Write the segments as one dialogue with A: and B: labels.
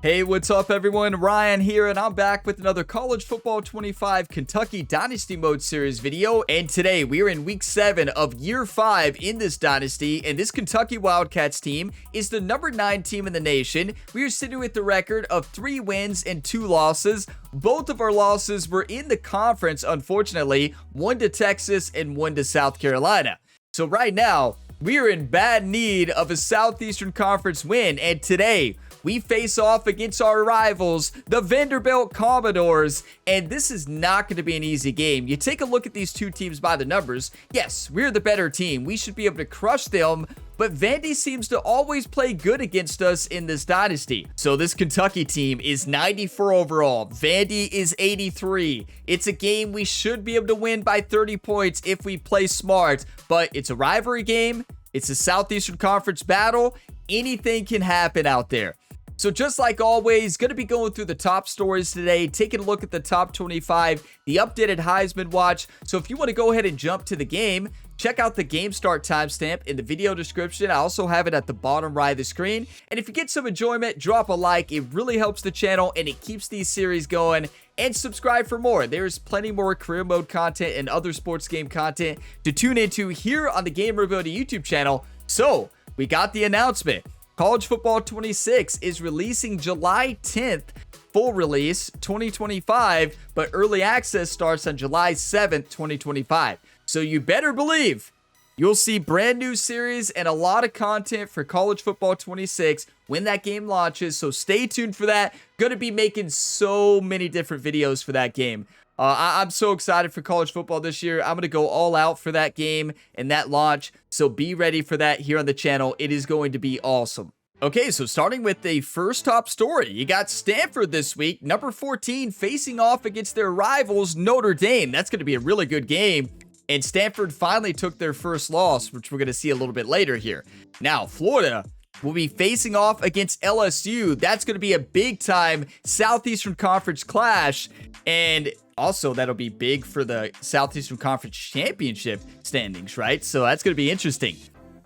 A: Hey, what's up everyone? Ryan here, and I'm back with another College Football 25 Kentucky Dynasty Mode Series video. And today we are in week 7 of year 5 in this dynasty, and this Kentucky Wildcats team is the number 9 team in the nation. We are sitting with the record of 3 wins and 2 losses. Both of our losses were in the conference, unfortunately, one to Texas and one to South Carolina. So right now, we are in bad need of a Southeastern Conference win, and today we face off against our rivals, the Vanderbilt Commodores, and this is not going to be an easy game. You take a look at these two teams by the numbers. Yes, we're the better team. We should be able to crush them, but Vandy seems to always play good against us in this dynasty. So this Kentucky team is 94 overall. Vandy is 83. It's a game we should be able to win by 30 points if we play smart, but it's a rivalry game. It's a Southeastern Conference battle. Anything can happen out there. So just like always, going to be going through the top stories today, taking a look at the top 25, the updated Heisman watch. So if you want to go ahead and jump to the game, check out the game start timestamp in the video description. I also have it at the bottom right of the screen. And if you get some enjoyment, drop a like. It really helps the channel and it keeps these series going. And subscribe for more. There's plenty more career mode content and other sports game content to tune into here on the Gamerability YouTube channel. So we got the announcement. College Football 26 is releasing July 10th, full release 2025, but early access starts on July 7th, 2025. So you better believe you'll see brand new series and a lot of content for College Football 26 when that game launches. So stay tuned for that. Going to be making so many different videos for that game. I'm so excited for college football this year. I'm going to go all out for that game and that launch. So be ready for that here on the channel. It is going to be awesome. Okay, so starting with the first top story, you got Stanford this week, number 14, facing off against their rivals, Notre Dame. That's going to be a really good game. And Stanford finally took their first loss, which we're going to see a little bit later here. Now, Florida will be facing off against LSU. That's going to be a big-time Southeastern Conference clash. And also, that'll be big for the Southeastern Conference Championship standings, right? So that's going to be interesting.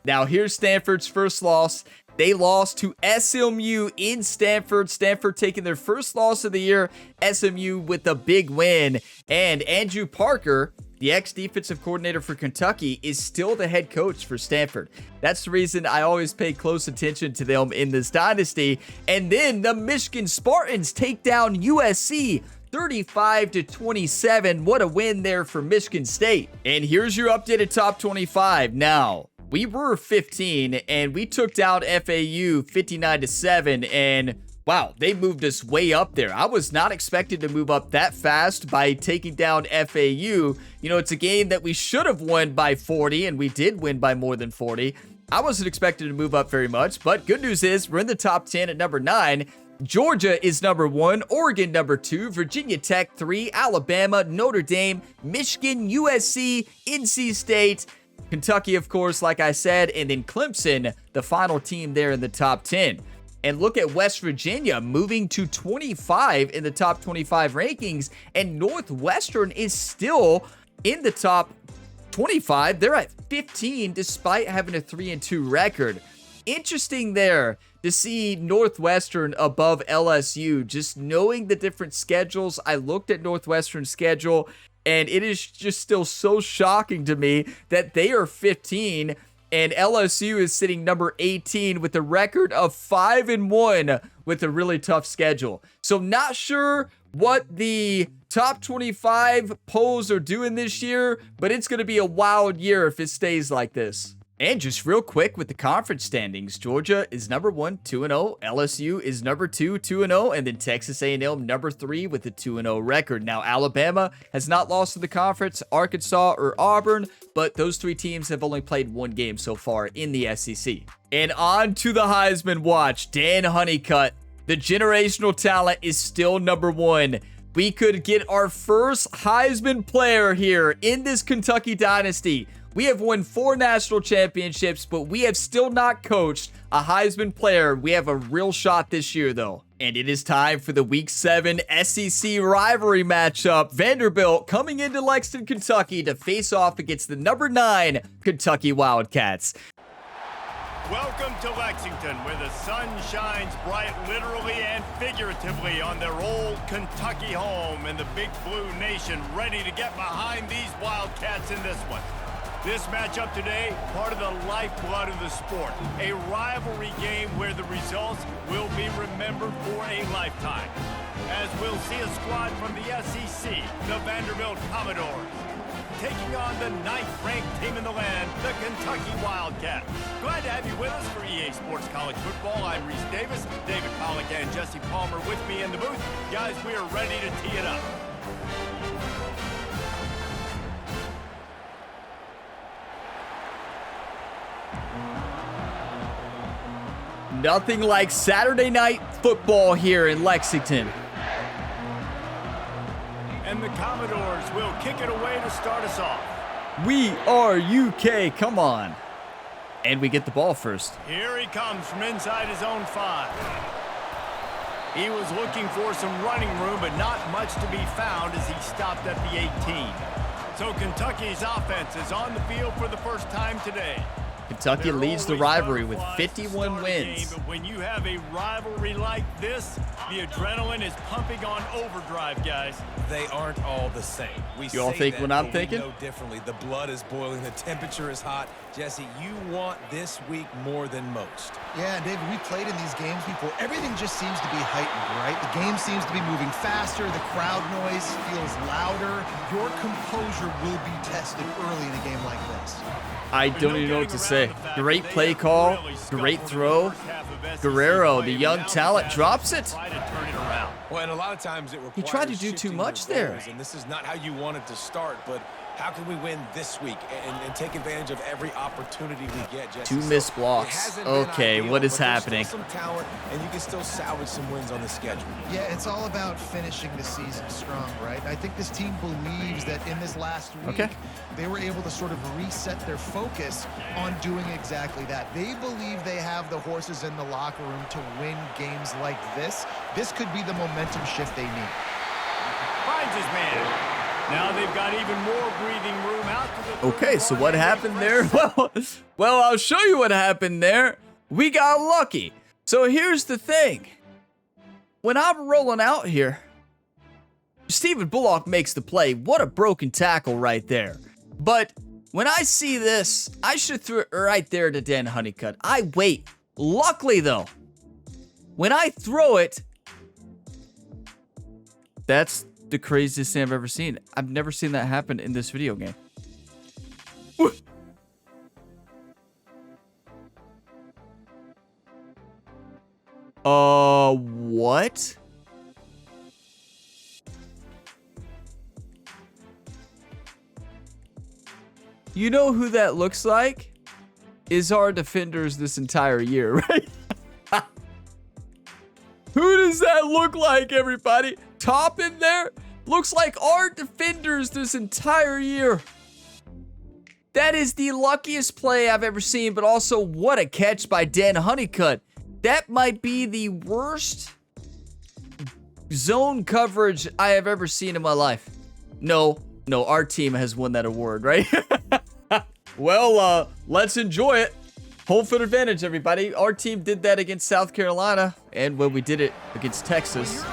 A: Now, here's Stanford's first loss. They lost to SMU in Stanford. Stanford taking their first loss of the year. SMU with a big win. And Andrew Parker, the ex-defensive coordinator for Kentucky, is still the head coach for Stanford. That's the reason I always pay close attention to them in this dynasty. And then the Michigan Spartans take down USC 35-27. What a win there for Michigan State. And here's your updated top 25. Now, we were 15 and we took down FAU 59-7, and wow, they moved us way up there. I was not expected to move up that fast by taking down FAU. You know, it's a game that we should have won by 40, and we did win by more than 40. I wasn't expected to move up very much, but good news is we're in the top 10 at number 9. Georgia is number 1, Oregon number 2, Virginia Tech 3, Alabama, Notre Dame, Michigan, USC, NC State, Kentucky, of course, like I said, and then Clemson, the final team there in the top 10. And look at West Virginia moving to 25 in the top 25 rankings, and Northwestern is still in the top 25. They're at 15 despite having a 3-2 record. Interesting there to see Northwestern above LSU, just knowing the different schedules. I looked at Northwestern's schedule, and it is just still so shocking to me that they are 15 and LSU is sitting number 18 with a record of 5-1 with a really tough schedule. So not sure what the top 25 polls are doing this year, but it's going to be a wild year if it stays like this. And just real quick with the conference standings, Georgia is number 1, 2-0. LSU is number 2, 2-0. And then Texas A&M number 3 with a 2-0 record. Now, Alabama has not lost to the conference, Arkansas or Auburn, but those 3 teams have only played 1 game so far in the SEC. And on to the Heisman watch. Dan Honeycutt, the generational talent, is still number 1. We could get our first Heisman player here in this Kentucky dynasty. We have won 4 national championships, but we have still not coached a Heisman player. We have a real shot this year, though. And it is time for the Week 7 SEC rivalry matchup. Vanderbilt coming into Lexington, Kentucky to face off against the number 9 Kentucky Wildcats.
B: Welcome to Lexington, where the sun shines bright literally and figuratively on their old Kentucky home, and the Big Blue Nation ready to get behind these Wildcats in this one. This matchup today, part of the lifeblood of the sport, a rivalry game where the results will be remembered for a lifetime. As we'll see a squad from the SEC, the Vanderbilt Commodores, taking on the 9th-ranked team in the land, the Kentucky Wildcats. Glad to have you with us for EA Sports College Football. I'm Reese Davis, David Pollack and Jesse Palmer with me in the booth. Guys, we are ready to tee it up.
A: Nothing like Saturday night football here in Lexington.
B: And the Commodores will kick it away to start us off.
A: We are UK, come on. And we get the ball first.
B: Here he comes from inside his own 5. He was looking for some running room, but not much to be found as he stopped at the 18. So Kentucky's offense is on the field for the first time today.
A: Kentucky leads the rivalry with 51 wins.
B: But when you have a rivalry like this, the adrenaline is pumping on overdrive, guys.
C: They aren't all the same.
A: You all think what I'm thinking?
C: No differently. The blood is boiling. The temperature is hot. Jesse, you want this week more than most.
D: Yeah, and David, we played in these games before. Everything just seems to be heightened, right? The game seems to be moving faster. The crowd noise feels louder. Your composure will be tested early in a game like this.
A: I don't even know what to say. Great play call, great throw. Guerrero, the young talent, drops it.
C: Well, and a lot of times it
A: He tried to do too much there.
C: And this is not how you wanted to start, but how can we win this week and take advantage of every opportunity we get, Jesse?
A: 2 missed blocks. Okay, what is happening?
C: Some talent, and you can still salvage some wins on the schedule.
D: Yeah, it's all about finishing the season strong, right? I think this team believes that in this last week, they were able to sort of reset their focus on doing exactly that. They believe they have the horses in the locker room to win games like this. This could be the momentum shift they need.
B: Finds his man. Now they've got even more breathing room out to the...
A: Okay, so what happened there? Well, I'll show you what happened there. We got lucky. So here's the thing. When I'm rolling out here, Stephen Bullock makes the play. What a broken tackle right there. But when I see this, I should throw it right there to Dan Honeycutt. I wait. Luckily, though, when I throw it, that's the craziest thing I've ever seen. I've never seen that happen in this video game. What? You know who that looks like? Is our defenders this entire year, right? Who does that look like, everybody? Top in there? Looks like our defenders this entire year. That is the luckiest play I've ever seen, but also what a catch by Dan Honeycutt. That might be the worst zone coverage I have ever seen in my life. No, our team has won that award, right? Well, let's enjoy it. Home field advantage, everybody. Our team did that against South Carolina, and when we did it against Texas.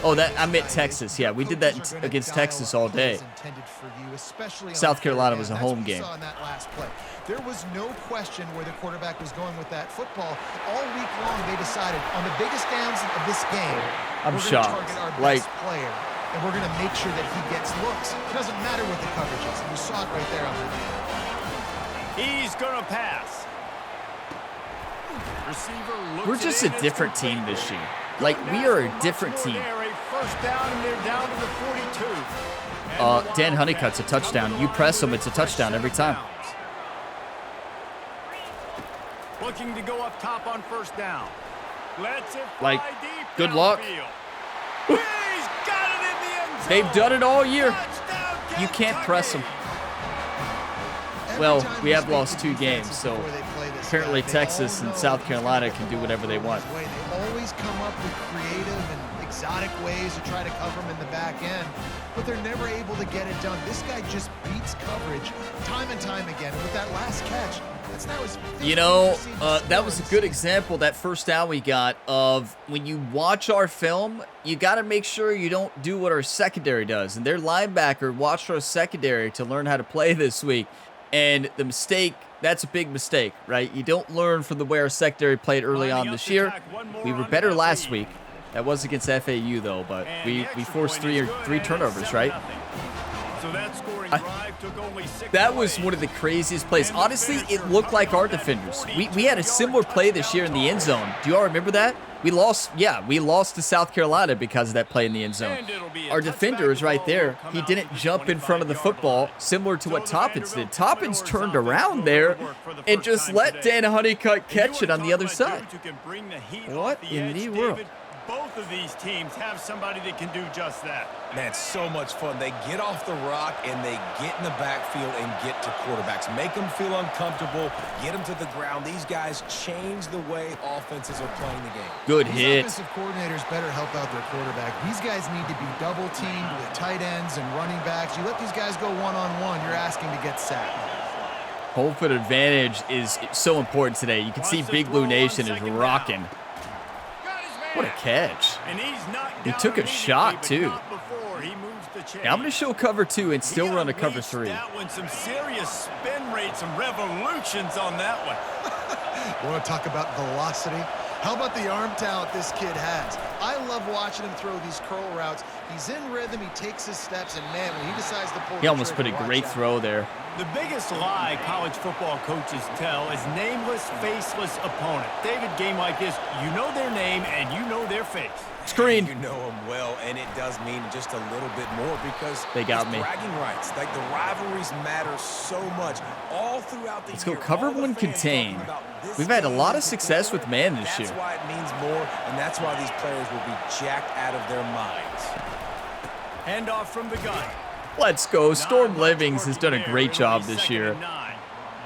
A: Oh, I meant Texas. Yeah, we did that against Texas all day. South Carolina was a home game.
D: There was no question where the quarterback was going with that football. All week long, they decided on the biggest downs of this game,
A: I'm
D: we're
A: shocked.
D: going to target our best player, and we're going to make sure that he gets looks. It doesn't matter what the coverage is. You saw it right there on the video.
B: He's going to pass.
A: We're just a different team this year. Like, we are a different team.
B: First down, and they're down to the 42.
A: Dan Honeycutt's a touchdown. You press him, it's a touchdown every time.
B: Looking to go up top on first down. Let's it
A: like,
B: deep
A: good luck.
B: He's got it in the end zone.
A: They've done it all year. You can't press them. Well, we have lost 2 games, so apparently Texas and South Carolina can do whatever they want.
D: They always come up with creative and exotic ways to try to cover him in the back end, but they're never able to get it done. This guy just beats coverage time and time again. And with that last catch, that's now his
A: that was a good example, that first down we got, of when you watch our film, you got to make sure you don't do what our secondary does. And their linebacker watched our secondary to learn how to play this week. And the mistake, that's a big mistake, right? You don't learn from the way our secondary played early on this year. We were better last week. That was against FAU, though, but we forced three turnovers, right?
B: So that scoring drive took only 6
A: That was one of the craziest plays. Honestly, it looked like our defenders. We had a similar play this year in the end zone. Do you all remember that? We lost to South Carolina because of that play in the end zone. Our defender is right there. He didn't jump in front of the football, similar to what Toppins did. Toppins turned around there and just let Dan Honeycutt catch it on the other side. What in the world?
B: Both of these teams have somebody that can do just that.
C: Man, it's so much fun. They get off the rock and they get in the backfield and get to quarterbacks. Make them feel uncomfortable, get them to the ground. These guys change the way offenses are playing the game.
A: Good hit.
D: Offensive coordinators better help out their quarterback. These guys need to be double teamed with tight ends and running backs. You let these guys go one-on-one, you're asking to get sacked.
A: Home field advantage is so important today. You can see Big Blue Nation is rocking. What a catch. He took a shot, too. Now I'm going to show cover 2 and still run a cover 3.
B: That one, some serious spin rates, some revolutions on that one.
D: Want to talk about velocity? How about the arm talent this kid has? I love watching him throw these curl routes. He's in rhythm, he takes his steps, and man, when he decides to pull
A: He almost put a great throw there.
B: The biggest lie college football coaches tell is nameless, faceless opponent. David, game like this, you know their name and you know their face.
A: Screen.
C: You know them well, and it does mean just a little bit more because
A: they got me.
C: Bragging rights, like the rivalries matter so much all throughout the
A: Let's
C: year.
A: go cover 1 contain. We've had a lot of success with man this year.
C: That's why it means more, and that's why these players will be jacked out of their minds.
B: Handoff from the gun.
A: Let's go. Storm Livings has done a great job this year.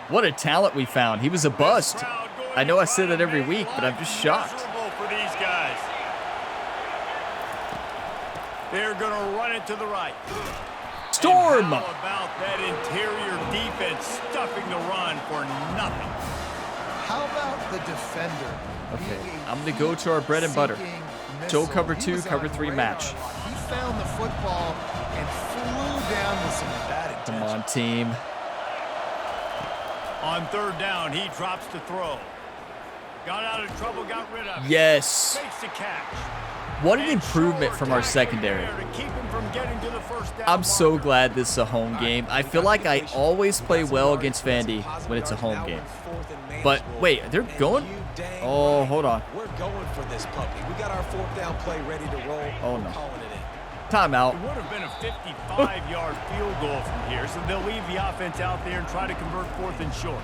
A: What a talent we found. He was a bust. I know I say that every week, but I'm just shocked.
B: For these guys. They're going to run it to the right.
A: Storm!
B: How about that interior defense stuffing the run for nothing?
D: How about the defender?
A: Okay, I'm going to go to our bread and butter. Joe cover 2, cover 3 match.
D: He found the football and flew down with some bad intention.
A: Come on, team.
B: On third down, he drops to throw. Got out of trouble, got rid of it.
A: Yes.
B: Makes the catch.
A: What an improvement from our secondary. I'm so glad this is a home game. I feel like I always play well against Vandy when it's a home game. But wait, they're going? Oh, hold on.
C: We're going for this puppy. We got our 4th down play ready to roll.
A: Oh, no.
C: Calling it in.
A: Timeout.
B: It would have been a 55-yard field goal from here, so they'll leave the offense out there and try to convert 4th and short.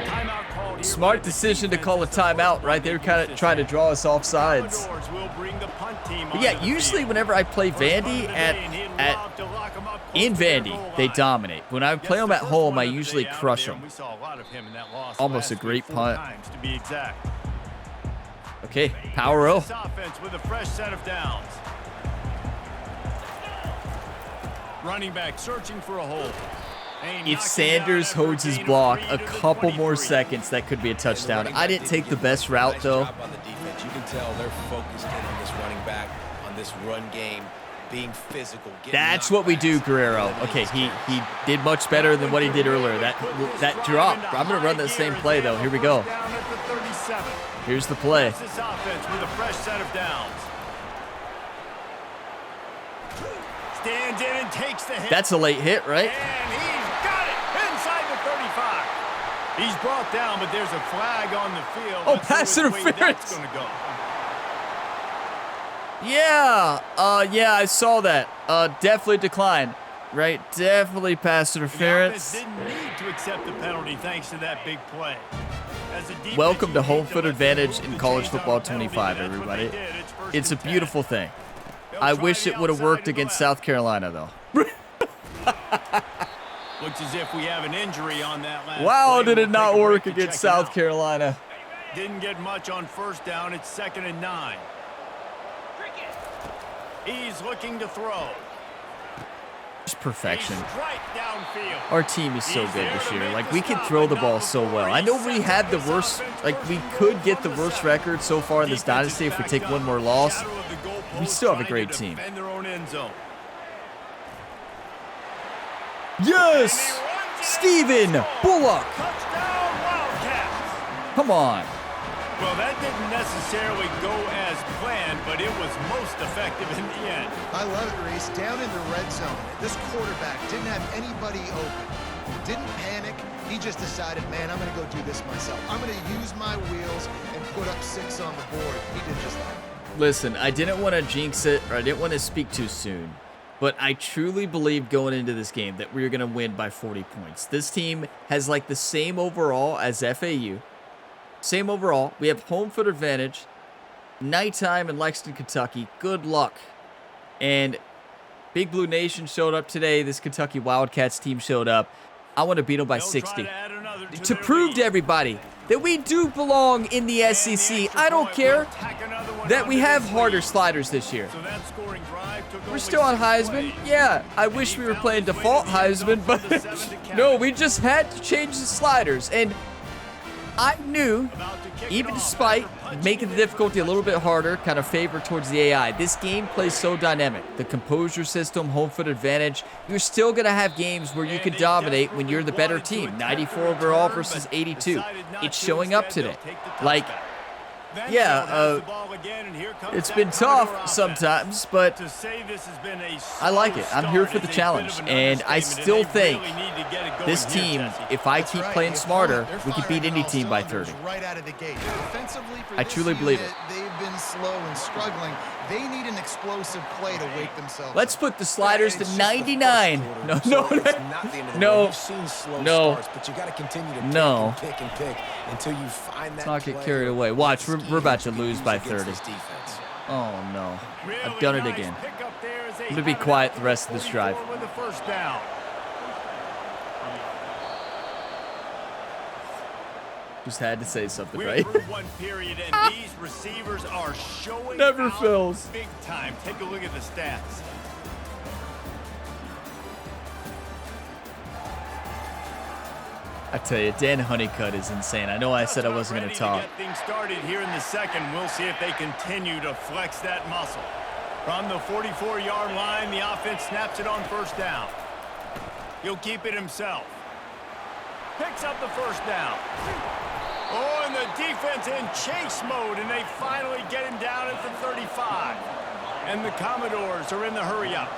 B: Timeout called here.
A: Smart decision to call a timeout, right? They were kind of trying to draw us off sides. But yeah, usually whenever I play Vandy in Vandy, they dominate. When I play them at home, I usually crush them. Almost a great punt. Okay, power O.
B: With a fresh set of downs. Running back searching for a hole.
A: If Sanders holds his block a couple more seconds, that could be a touchdown. I didn't take the best route, though.
C: You can tell they're focused in on this running back, on this run game, being physical.
A: That's what we do, Guerrero. Okay, he did much better than what he did earlier. That drop. I'm going to run that same play, though. Here we go. Here's the play.
B: This offense with a fresh set of downs. Stands in and takes the hit.
A: That's a late hit, right?
B: And he's got it inside the 35. He's brought down, but there's a flag on the field.
A: Oh, pass interference.
B: That's going to go.
A: Yeah, I saw that. Definitely declined, right? Definitely pass interference.
B: The offense didn't need to accept the penalty thanks to that big play.
A: Welcome to home field advantage in college football 25, everybody. It's a beautiful thing. I wish it would have worked against South Carolina, though.
B: Looks as if we have an injury on that last
A: Wow,
B: play.
A: did it not work against South Carolina?
B: Didn't get much on first down. It's 2nd and 9. He's looking to throw.
A: Just perfection.
B: Right downfield.
A: Our team is so good this year. Like, we can throw the ball so well. I know we had the worst, like, we could get the worst record so far in this dynasty if we take one more loss. We still have a great team. Yes! Steven Bullock! Come on.
B: Well, that didn't necessarily go as planned, but it was most effective in the end.
D: I love it, Reese. Down in the red zone, this quarterback didn't have anybody open. Didn't panic. He just decided, man, I'm going to go do this myself. I'm going to use my wheels and put up 6 on the board. He did just that.
A: Listen, I didn't want to jinx it, or I didn't want to speak too soon, but I truly believed going into this game that we were going to win by 40 points. This team has like the same overall as FAU. Same overall. We have home field advantage. Nighttime in Lexington, Kentucky. Good luck. And Big Blue Nation showed up today. This Kentucky Wildcats team showed up. I want to beat them by 60. To prove to everybody that we do belong in the SEC. I don't care that we have harder sliders this year. We're still on Heisman. Yeah, I wish we were playing default Heisman, but no, we just had to change the sliders. And I knew, even despite making the difficulty a little bit harder, kind of favor towards the AI, this game plays so dynamic. The composure system, home field advantage, you're still going to have games where you can dominate when you're the better team. 94 overall versus 82. It's showing up today. Like, yeah, it's been tough sometimes, but I like it. I'm here for the challenge, and I still think this team, if I keep playing smarter, we can beat any team by 30. I truly believe it.
D: They've been slow and struggling. They need an explosive play to wake themselves.
A: Let's put the sliders to 99. No, no, no, no, no.
C: Until you find that.
A: Let's not get carried away. Watch, we're about to lose by 30. Oh no, I've done it again. I'm gonna be quiet the rest of this drive. Just had to say something, right?
B: These receivers are showing
A: Never fails.
B: Big time. Take a look at the stats.
A: I tell you, Dan Honeycutt is insane. I know I said I wasn't going to talk.
B: Get things started here in the second. We'll see if they continue to flex that muscle. From the 44-yard line, the offense snaps it on first down. He'll keep it himself. Picks up the first down. Oh, and the defense in chase mode, and they finally get him down at the 35. And the Commodores are in the hurry-up.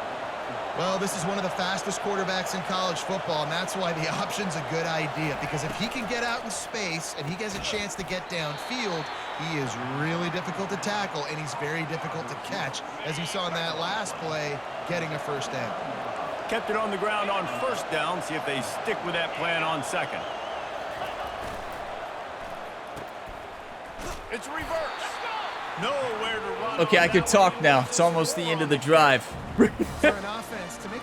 D: Well, this is one of the fastest quarterbacks in college football, and that's why the option's a good idea. Because if he can get out in space and he gets a chance to get downfield, he is really difficult to tackle, and he's very difficult to catch, as you saw in that last play, getting a first down.
B: Kept it on the ground on first down. See if they stick with that plan on second. It's reverse. Nowhere to run.
A: Okay, I could talk now. It's almost the end of the drive.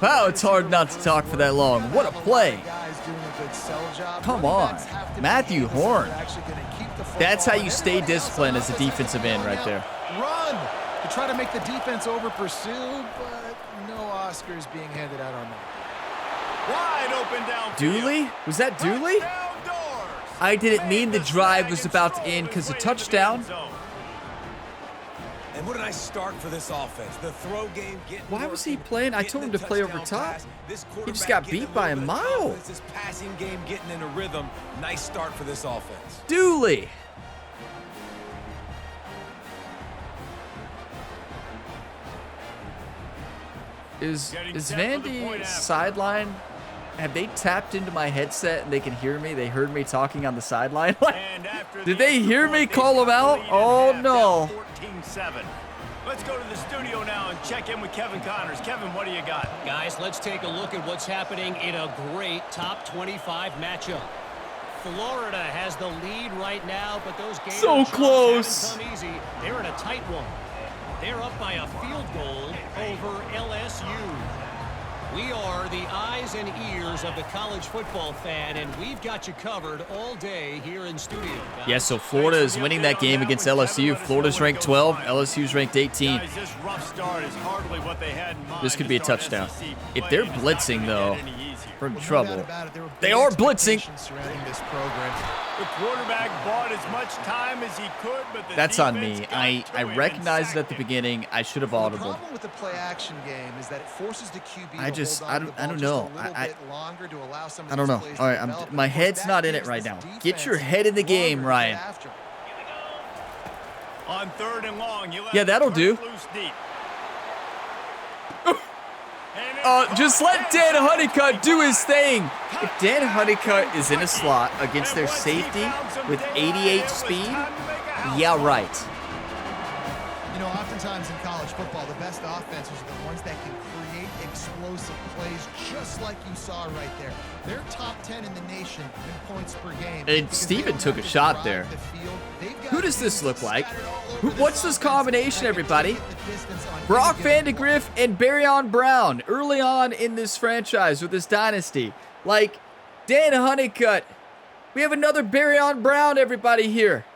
A: Wow, it's hard not to talk for that long. What a play. Come on. Matthew Horn. That's how you stay disciplined as a defensive end right there.
D: Run to try to make the defense over pursue, but no Oscars being handed out on that.
B: Wide open down.
A: Dooley? Was that Dooley? I didn't mean the drive was about to end because of touchdown.
C: And what a nice start for this offense. The throw game.
A: Why was he playing? I told him to play over top. He just got beat by a mile.
C: This passing game getting in a rhythm. Nice start for this offense.
A: Dooley. Is Vandy sideline? Have they tapped into my headset and they can hear me? They heard me talking on the sideline. Did they hear me call him out? Oh no.
B: 14-7. Let's go to the studio now and check in with Kevin Connors. Kevin, what do you got?
E: Guys, let's take a look at what's happening in a great top 25 matchup. Florida has the lead right now, but those games
A: so close.
E: haven't come easy. They're in a tight one. They're up by a field goal over LSU. We are the eyes and ears of the college football fan, and we've got you covered all day here in studio.
A: Yeah, so Florida is winning that game against LSU. Florida's ranked 12, LSU's ranked 18. This could be a touchdown. If they're blitzing, though, we're in trouble. They are blitzing.
B: The quarterback bought as much time as he could, but
A: that's on me. I recognized it at the beginning. I should have audibled.
D: The problem with the play action game is that it forces the QB
A: I don't know. I don't know. All right, my head's not in it right now. Get your head in the game, Ryan.
B: On 3rd and long,
A: yeah, that'll do. Just let Dan Honeycutt do his thing. If Dan Honeycutt is in a slot against their safety with 88 speed, yeah, right.
D: You know, oftentimes in college football, the best offenses are the ones that can create explosive plays, just like you saw right there. They're top 10 in the nation in points per game.
A: And Steven took a shot there. Who does this look like? What's this combination, everybody? Brock Vandegrift and Barryon Brown early on in this franchise with this dynasty. Like, Dan Honeycutt. We have another Barryon Brown, everybody, here.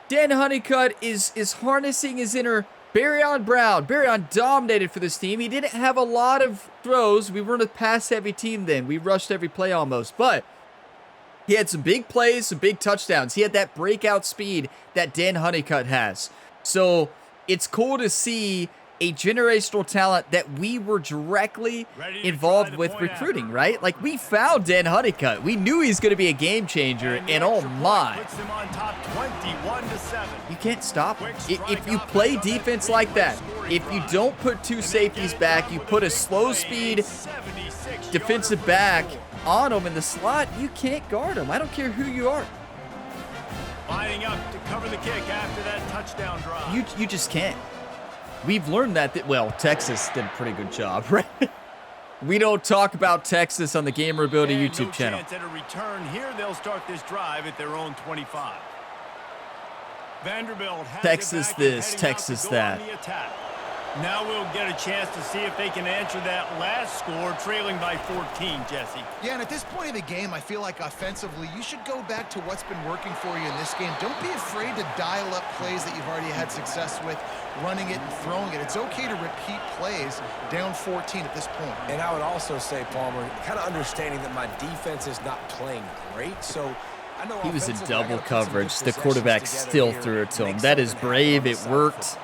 A: Dan Honeycutt is harnessing his inner Barryon Brown. Barryon dominated for this team. He didn't have a lot of throws. We weren't a pass-heavy team then. We rushed every play almost. But he had some big plays, some big touchdowns. He had that breakout speed that Dan Honeycutt has. So it's cool to see a generational talent that we were directly involved with recruiting, right? Like, we found Dan Honeycutt. We knew he's going to be a game changer, and oh my. You can't stop him. If you play defense like that, if you don't put two safeties back, you put a slow speed defensive back on him in the slot, you can't guard him. I don't care who you are.
B: Lining up to cover the kick after that touchdown drive.
A: You just can't. We've learned that, well, Texas did a pretty good job, right? We don't talk about Texas on the Gamer Ability YouTube channel.
B: Chance at a return here. They'll start this drive at their own 25. Vanderbilt has
A: Texas this, Texas that.
B: Now we'll get a chance to see if they can answer that last score, trailing by 14, Jesse.
D: Yeah, and at this point of the game, I feel like offensively, you should go back to what's been working for you in this game. Don't be afraid to dial up plays that you've already had success with, running it and throwing it. It's okay to repeat plays down 14 at this point.
C: And I would also say, Palmer, kind of understanding that my defense is not playing great, so I know
A: he was in double coverage. The quarterback still threw it to him. That is brave. It worked.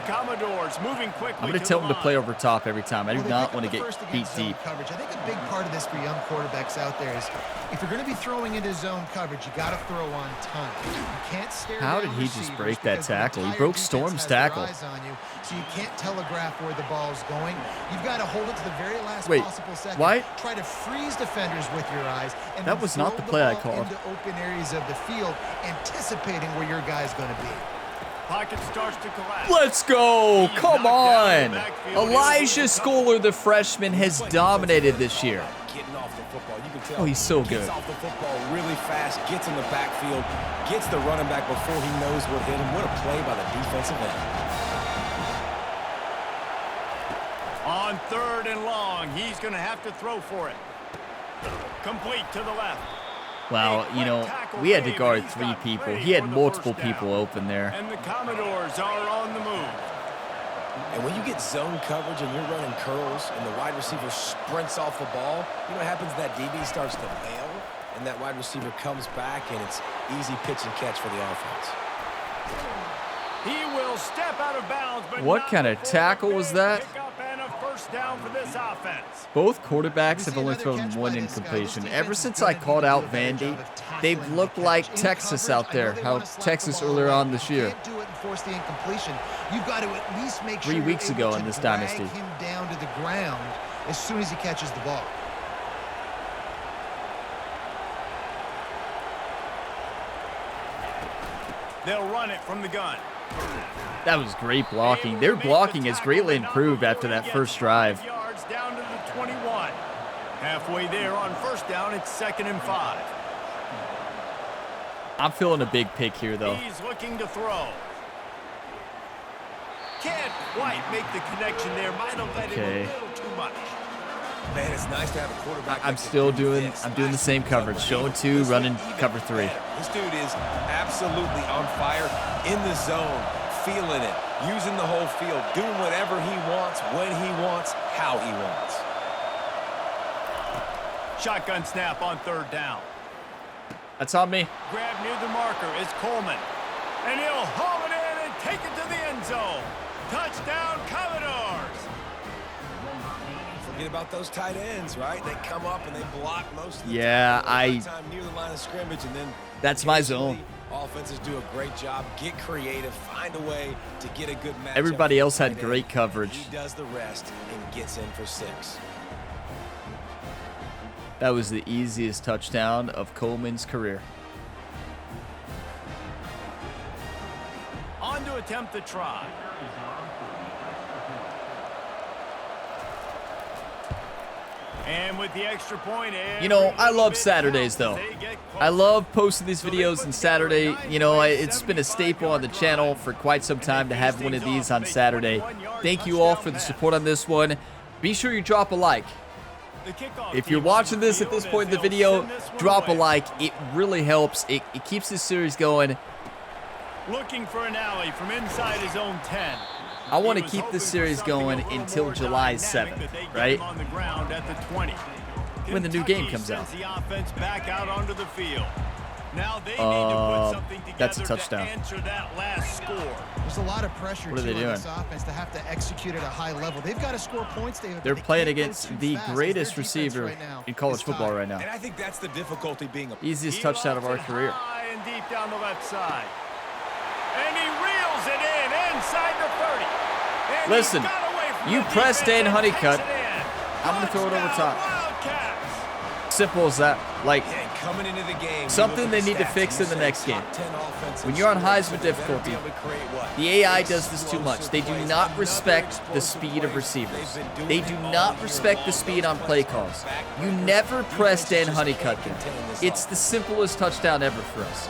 B: Commodores moving quickly.
A: I'm going to tell him to play over top every time. I do not want to get beat deep.
D: Coverage. I think a big part of this for young quarterbacks out there is if you're going to be throwing into zone coverage, you got to throw on time. You can't stare.
A: How did he just break that tackle? He broke Storm's tackle.
D: On you, so you can't telegraph where the ball's going. You've got to hold it to the very last possible second.
A: Why?
D: Try to freeze defenders with your eyes. And
A: that was not the play I called.
D: Into open areas of the field, anticipating where your guy's going to be.
B: Pocket starts to collapse.
A: Let's go. Come on. Elijah Schooler, the freshman, has dominated this year.
C: Getting off the football, you can tell.
A: Oh, he's so good.
C: Gets off the football really fast, gets in the backfield, gets the running back before he knows what hit him. What a play by the defensive end.
B: On 3rd and long, he's going to have to throw for it. Complete to the left.
A: Wow, you know, we had to guard 3 people. He had multiple people open there.
B: And the Commodores are on the move.
C: And when you get zone coverage and you're running curls and the wide receiver sprints off the ball, you know what happens? That DB starts to bail, and that wide receiver comes back, and it's easy pitch and catch for the offense.
B: He will step out of bounds. But
A: what kind of tackle was that?
B: Down for this offense.
A: Both quarterbacks have only thrown one incompletion. Ever since I called out Vandy, they've looked like Texas out there. How Texas earlier on this year.
D: You've got to at least make
A: 3 weeks ago in this dynasty.
D: Him down to the ground as soon as he catches the ball.
B: They'll run it from the gun.
A: That was great blocking. Their blocking has greatly improved after that first drive.
B: Yards down to the 21. Halfway there on 1st down, it's 2nd and 5.
A: I'm feeling a big pick here, though.
B: He's looking to throw. Can't quite make the connection there. Might have let him a little too much.
C: Man, it's nice to have a quarterback.
A: I'm doing the same coverage. Showing 2, running cover 3.
C: This dude is absolutely on fire, in the zone, feeling it, using the whole field, doing whatever he wants, when he wants, how he wants.
B: Shotgun snap on 3rd down.
A: That's on me.
B: Grab near the marker is Coleman. And he'll haul it in and take it to the end zone. Touchdown, Commodores.
C: Forget about those tight ends, right? They come up and they block most of the
A: time
C: near the line of scrimmage, and then
A: that's my zone.
C: Offenses do a great job, get creative, find a way to get a good match.
A: Everybody else had great coverage.
C: He does the rest and gets in for 6.
A: That was the easiest touchdown of Coleman's career.
B: On to attempt the try. And with the extra point,
A: you know, I love Saturdays, though. I love posting these videos on Saturday. You know, it's been a staple on the channel for quite some time to have one of these on Saturday. Thank you all for the support on this one. Be sure you drop a like. If you're watching this at this point in the video, drop a like. It really helps. It keeps this series going.
B: Looking for an alley from inside his own 10.
A: I want to keep this series going until July 7th, right? When the new game comes out. That's a touchdown.
D: There's a lot of pressure
A: what are they doing?
D: On this offense to have to execute at a high level. They've got to score points.
A: They're playing against the greatest receiver in college football right now.
C: And I think that's the difficulty being a
A: easiest touchdown of our career.
B: And deep down the left side. And he reels it in inside the 30. And
A: listen, you press Dan Honeycutt, I'm going to throw it over top. Simple as that. Like,
C: coming into the game,
A: something they need to fix in the next game. When you're on Heisman difficulty, the AI does this too much. They do not respect the speed of receivers. They do not respect the speed on play calls. You never press Dan Honeycutt there. It's the simplest touchdown ever for us.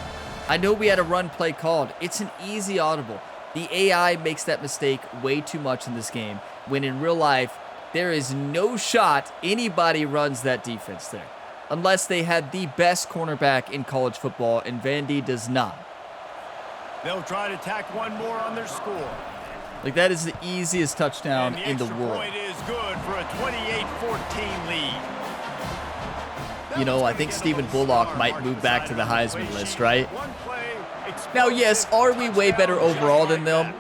A: I know we had a run play called. It's an easy audible. The AI makes that mistake way too much in this game, when in real life, there is no shot anybody runs that defense there, unless they had the best cornerback in college football, and Vandy does not.
B: They'll try to tack one more on their score.
A: Like, that is the easiest touchdown in the world.
B: Point is good for a 28-14 lead.
A: You know, I think Stephen Bullock might move back to the Heisman list, right? Now, yes, are we way better overall than them?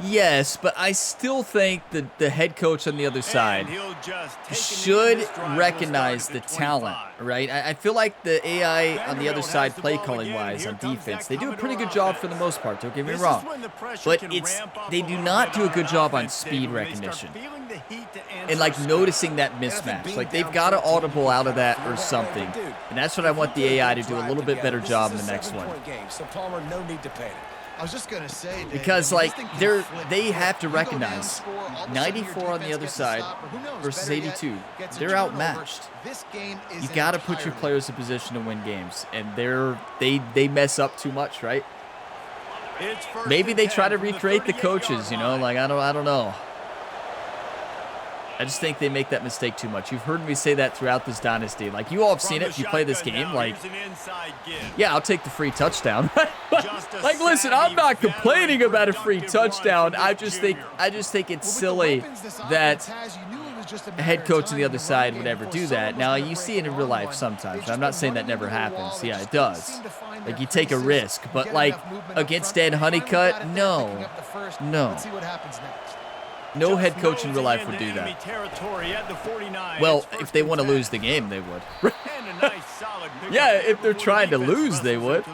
A: Yes, but I still think that the head coach on the other side should recognize the talent, right? I feel like the AI on the other side, play calling wise on defense, they do a pretty good job for the most part, don't get me wrong. But they do not do a good job on speed recognition and like noticing that mismatch. Like, they've got to audible out of that or something. And that's what I want the AI to do a little bit better job in the next one.
D: I was just going to say, Dave,
A: because like they have to recognize 94 on the other side versus 82. They're outmatched. You got to put your players in position to win games, and they mess up too much, right? Maybe they try to recreate the coaches, you know, like I don't know. I just think they make that mistake too much. You've heard me say that throughout this dynasty. Like, you all have seen it if you play this game. Like, yeah, I'll take the free touchdown. Like, listen, I'm not complaining about a free touchdown. I just think it's silly that a head coach on the other side would ever do that. Now, you see it in real life sometimes. I'm not saying that never happens. Yeah, it does. Like, you take a risk. But, like, against Dan Honeycutt, no. No. No head coach in real life would do that. Well, if they want to lose the game, they would. Yeah, if they're trying to lose, they would.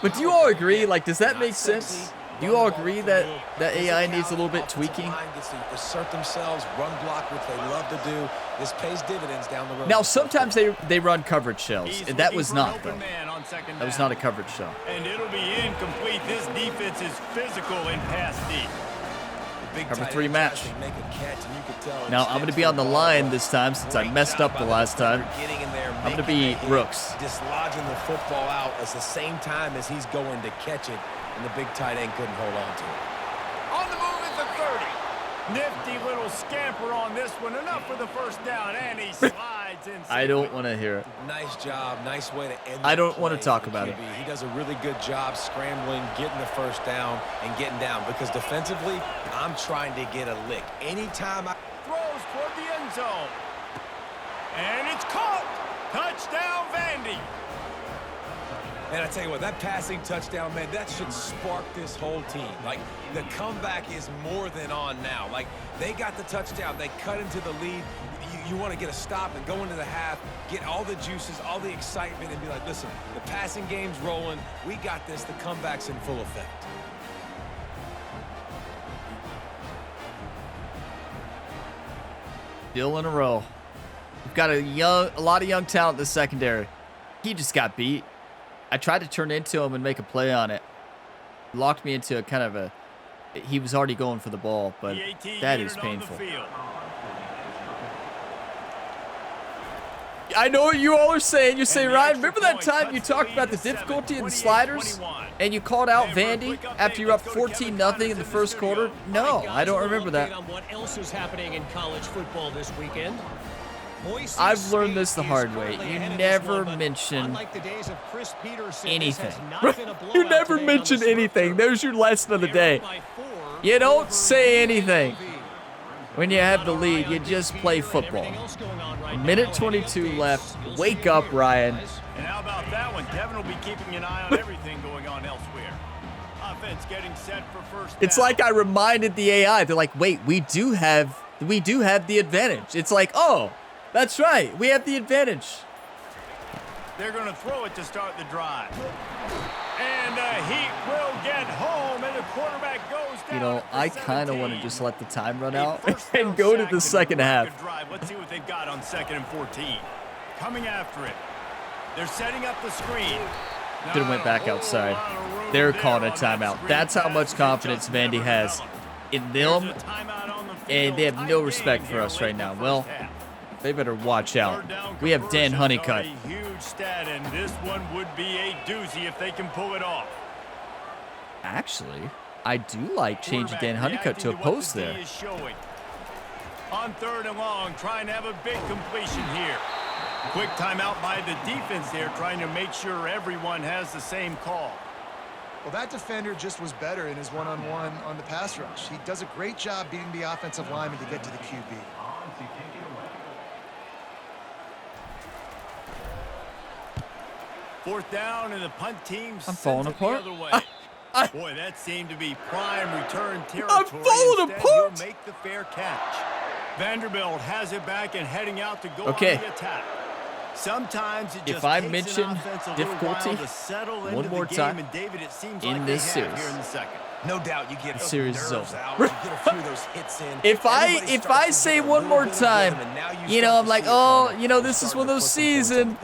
A: But do you all agree? Like, does that make sense? Do you all agree that AI needs a little bit tweaking?
C: Assert themselves, run block, which they love to do. This pays dividends down the road.
A: Now, sometimes they run coverage shells, and that was not, though. That was not a coverage shell.
B: And it'll be incomplete. This defense is physical in pass deep.
A: Cover 3 match. Now, I'm going to be on the line this time since I messed up the last time. I'm going to be Brooks.
C: Dislodging the football out at the same time as he's going to catch it, and the big tight end couldn't hold on to it.
B: On the move at the 30. Nifty little scamper on this one. Enough for the first down, and he slides in.
A: I don't want to hear it.
C: Nice job. Nice way to end.
A: I don't want to talk about it.
C: He does a really good job scrambling, getting the first down, and getting down. Because defensively, I'm trying to get a lick. Anytime I
B: throws toward the end zone. And it's caught. Touchdown, Vandy.
C: And I tell you what, that passing touchdown, man, that should spark this whole team. Like, the comeback is more than on now. Like, they got the touchdown. They cut into the lead. You want to get a stop and go into the half, get all the juices, all the excitement, and be like, listen, the passing game's rolling. We got this. The comeback's in full effect.
A: Still in a row. We've got a lot of young talent in the secondary. He just got beat. I tried to turn into him and make a play on it. Locked me into a kind of a... He was already going for the ball, but that is painful. I know what you all are saying. You're saying, Ryan, remember that time you talked about the difficulty in the sliders? And you called out Vandy after you were up 14-0 in the first quarter? No, I don't remember that.
E: What else is happening in college football this weekend?
A: I've learned this the hard way. You never mention anything. You never mention anything. There's your lesson of the day. You don't say anything. When you have the lead, you just play football. Minute 22 left. Wake up, Ryan.
B: And how about that one? Kevin will be keeping an eye on everything going on elsewhere. Offense getting set for first down.
A: It's like I reminded the AI. They're like, wait, we do have the advantage. It's like, oh, that's right. We have the advantage.
B: They're going to throw it to start the drive. And the Heat will get home, and the quarterback goes down.
A: You know, I kind of want to just let the time run out and go to the second half.
B: Let's see what they've got on 2nd and 14. Coming after it. They're setting up the screen.
A: Should have went back outside. They're calling a timeout. That's how much confidence Vandy has in them, and they have no respect for us right now. Well, they better watch out. We have Dan Honeycutt.
B: Huge stat, and this one would be a doozy if they can pull it off.
A: Actually, I do like changing Dan Honeycutt to a post there.
B: On 3rd and long, trying to have a big completion here. Quick timeout by the defense there, trying to make sure everyone has the same call.
D: Well, that defender just was better in his one-on-one on the pass rush. He does a great job beating the offensive lineman to get to the QB.
B: 4th down, and the punt team
A: I'm falling apart.
B: The other way. Boy, that seemed to be prime return territory.
A: I'm falling apart.
B: He'll make the fair catch. Vanderbilt has it back and heading out to go on
A: okay.
B: the attack. Sometimes it just
A: if I
B: takes
A: mention
B: an offense a
A: difficulty
B: to settle
A: one
B: into
A: more
B: the
A: time
B: game, and David, it seems
A: in
B: like
A: this
B: they
A: series,
B: have here in the second.
C: No doubt you get
A: series is
C: nerves
A: over.
C: out. You get a few of those hits in.
A: If I say one more time, you know, I'm like, oh, you know, this is one of those seasons.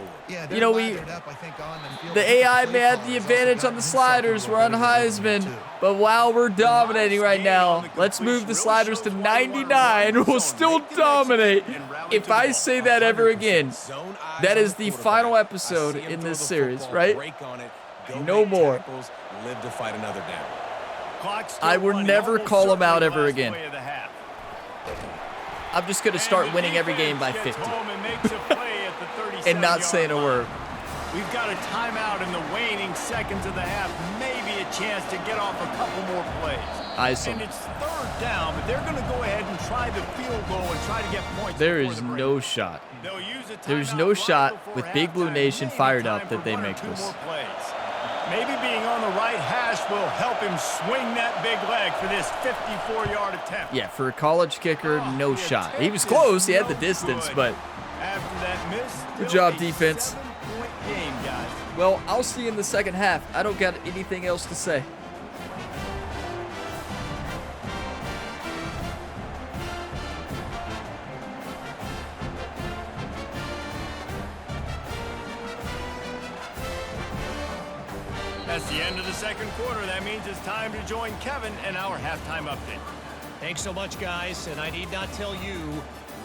A: You know, the AI may have the advantage on the sliders. We're on Heisman, but wow, we're dominating right now. Let's move the sliders to 99. We'll still dominate. If I say that ever again, that is the final episode in this series, right? No more.
C: Live to fight another down.
A: I will never call him out ever again. I'm just going to start winning every game by 50 and not saying a word.
B: We've got a timeout in the waning seconds of the half. Maybe a chance to get off a couple more plays. And it's 3rd down, but they're going to go ahead and try the field goal and try to get points.
A: There is no shot. There's no shot with Big Blue Nation fired up that they make this.
B: Maybe being on the right hash will help him swing that big leg for this 54-yard attempt.
A: Yeah, for a college kicker, no shot. He was close. He had the distance, but
B: after that miss,
A: good job, defense.
B: Game, guys.
A: Well, I'll see you in the second half. I don't got anything else to say.
B: That's the end of the second quarter. That means it's time to join Kevin and our halftime update.
E: Thanks so much, guys. And I need not tell you,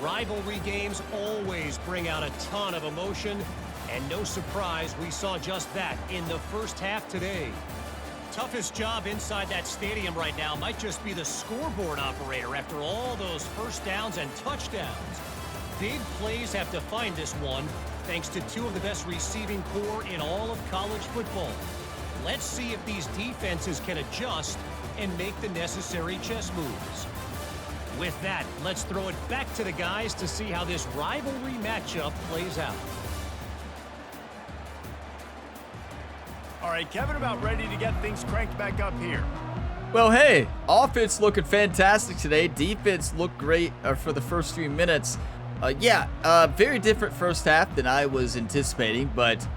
E: rivalry games always bring out a ton of emotion. And no surprise, we saw just that in the first half today. toughest job inside that stadium right now might just be the scoreboard operator after all those first downs and touchdowns. Big plays have defined this one, thanks to two of the best receiving core in all of college football. Let's see if these defenses can adjust and make the necessary chess moves. With that, let's throw it back to the guys to see how this rivalry matchup plays out.
B: All right, Kevin, about ready to get things cranked back up here.
A: Well, hey, offense looking fantastic today. Defense looked great for the first 3 minutes. Very different first half than I was anticipating, but